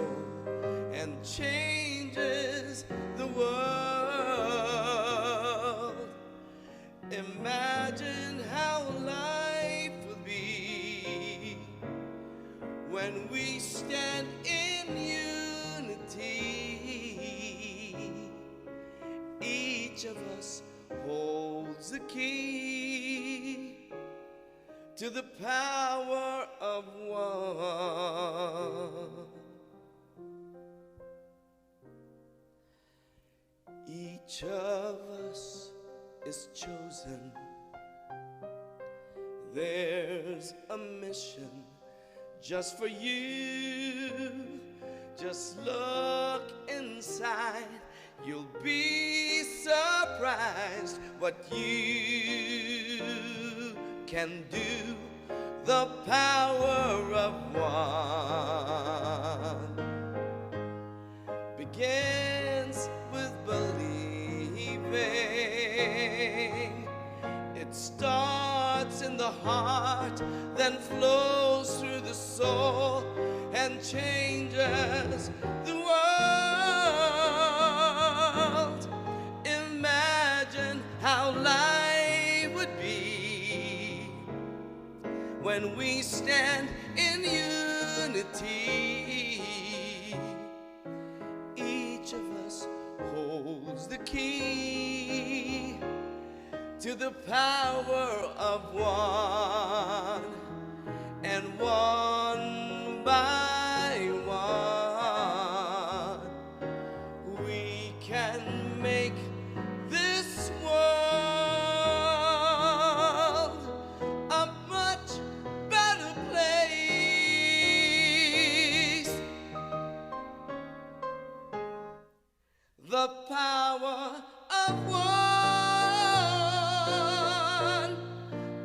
and changes the world. Imagine how life would be when we stand in unity. Each of us holds the key to the power of one. Each of us is chosen. There's a mission just for you. Just look inside. You'll be surprised what you can do the power of one begins with believing. It starts in the heart, then flows through the soul and changes the world. Imagine how life would be when we stand in unity. Each of us holds the key to the power of one, and one by one we can make this world a much better place. The power of one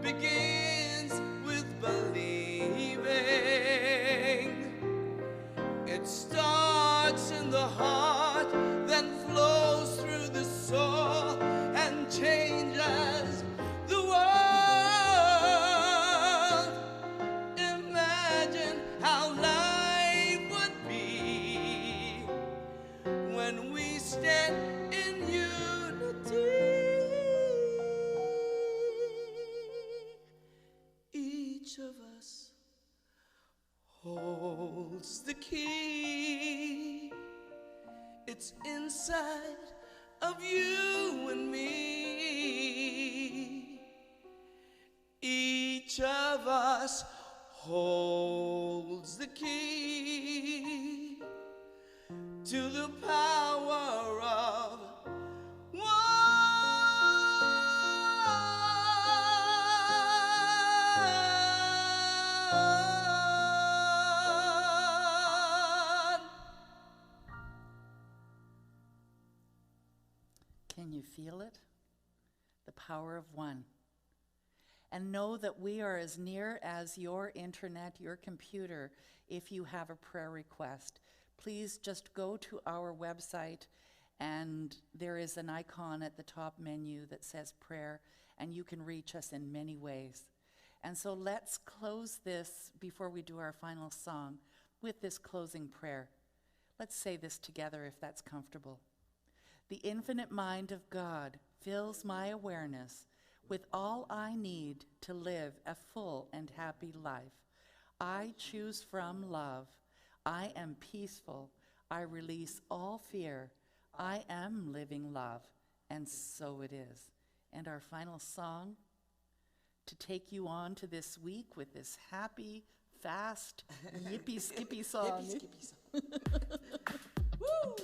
begins with believing. It starts in the heart, then flows through the soul and changes the world. Imagine how life would be when we stand in unity. Each of us holds the key. It's inside of you and me. Each of us holds the key to the power of one. Can you feel it? The power of one. And know that we are as near as your internet, your computer, if you have a prayer request. Please just go to our website, and there is an icon at the top menu that says prayer, and you can reach us in many ways. And so let's close this, before we do our final song, with this closing prayer. Let's say this together if that's comfortable. The infinite mind of God fills my awareness with all I need to live a full and happy life. I choose from love. I am peaceful. I release all fear. I am living love, and so it is. And our final song to take you on to this week with this happy, fast, yippee-skippy song. Yippee-skippy song. Woo!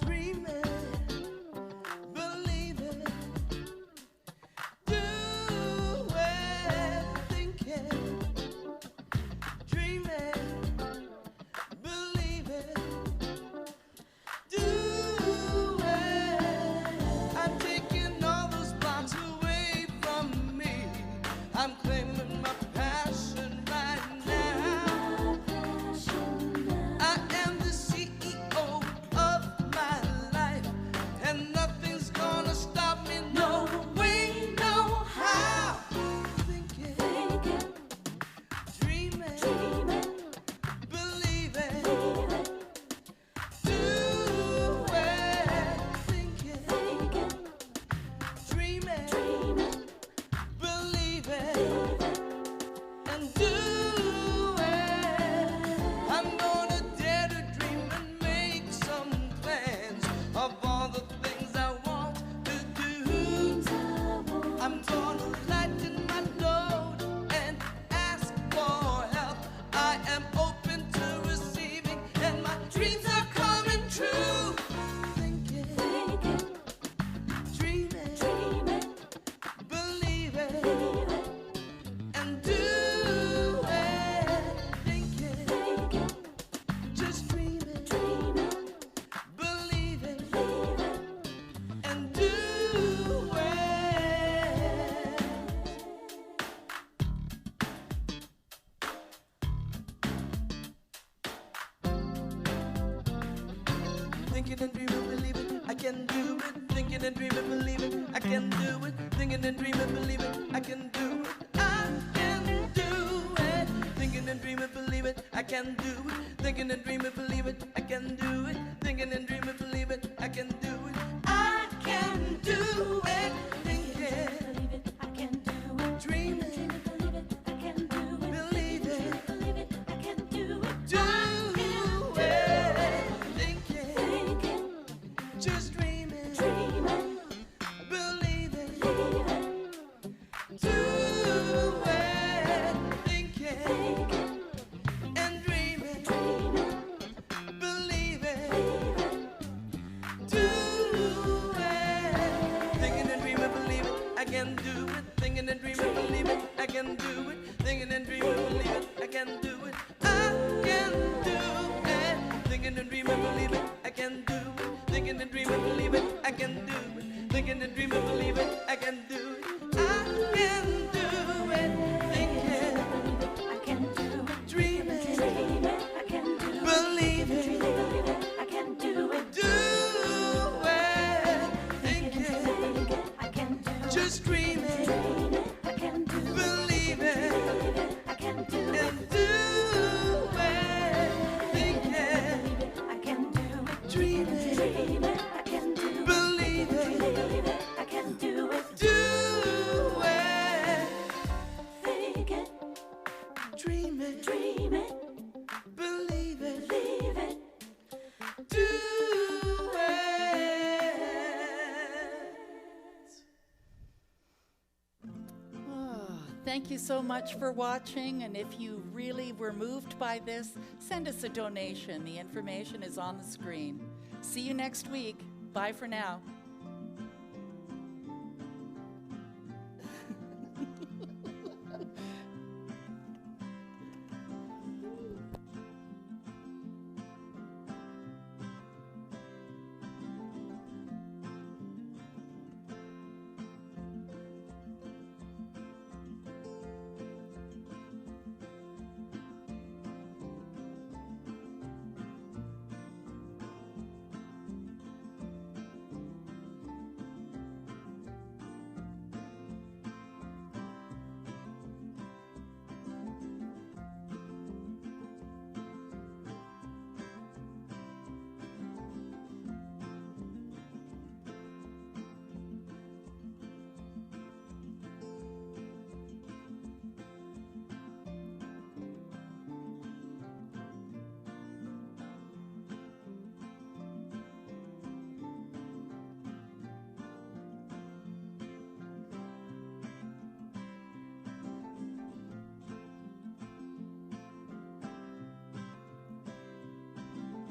Dreaming, believing, doing, thinking, dreaming, believing, doing. I'm taking all those blocks away from me. I'm claiming my passion right now. I am the CEO and dream and believe it, I can do it. Thinking and dream and believe it, I can do it. Thinking and dream and believe it, I can do it. I can do it. Thinking and dream and believe it, I can do it. Thinking and dream and believe it, I can do it. Thinking and dream and believe it, I can do it. I can do it. Thinking, Believe it, I can do it. dreaming, Believe it, I can do it. believe it, Believe it, I can do it. do it. Thinking, Thinking, just dreaming, dreaming, believe it, believe it, do it. Thinking thinking, and dreaming, dreaming, believe it, believe it, do it. Thinking and dreaming, believe it, I can do it. Thinking and dreaming, believe it, I can do it. Thinking and dreaming, believe it, I can do it. I can do it. Thinking and dreaming, believe it, I can do it. Thinking and dreaming, believe it, I can do it. Thinking and dreaming, believe it, I can do it. I can do it. Thinking, I can do it. dreaming, Dreaming, I can do it. believe it, Believe it, I can do it. do it. Thinking, Thinking, I can do it. just dreaming, Dreaming, I can do it. believe it, Believe it, I can do it. and do it. Thinking, I can do it. dreaming, Dreaming, I can do it. believe it, Believe it, I can do it. do it. Thinking, Dreaming, dreaming, believe it, believe it. do it. Thank you so much for watching, and if you really were moved by this, send us a donation. The information is on the screen. See you next week. Bye for now.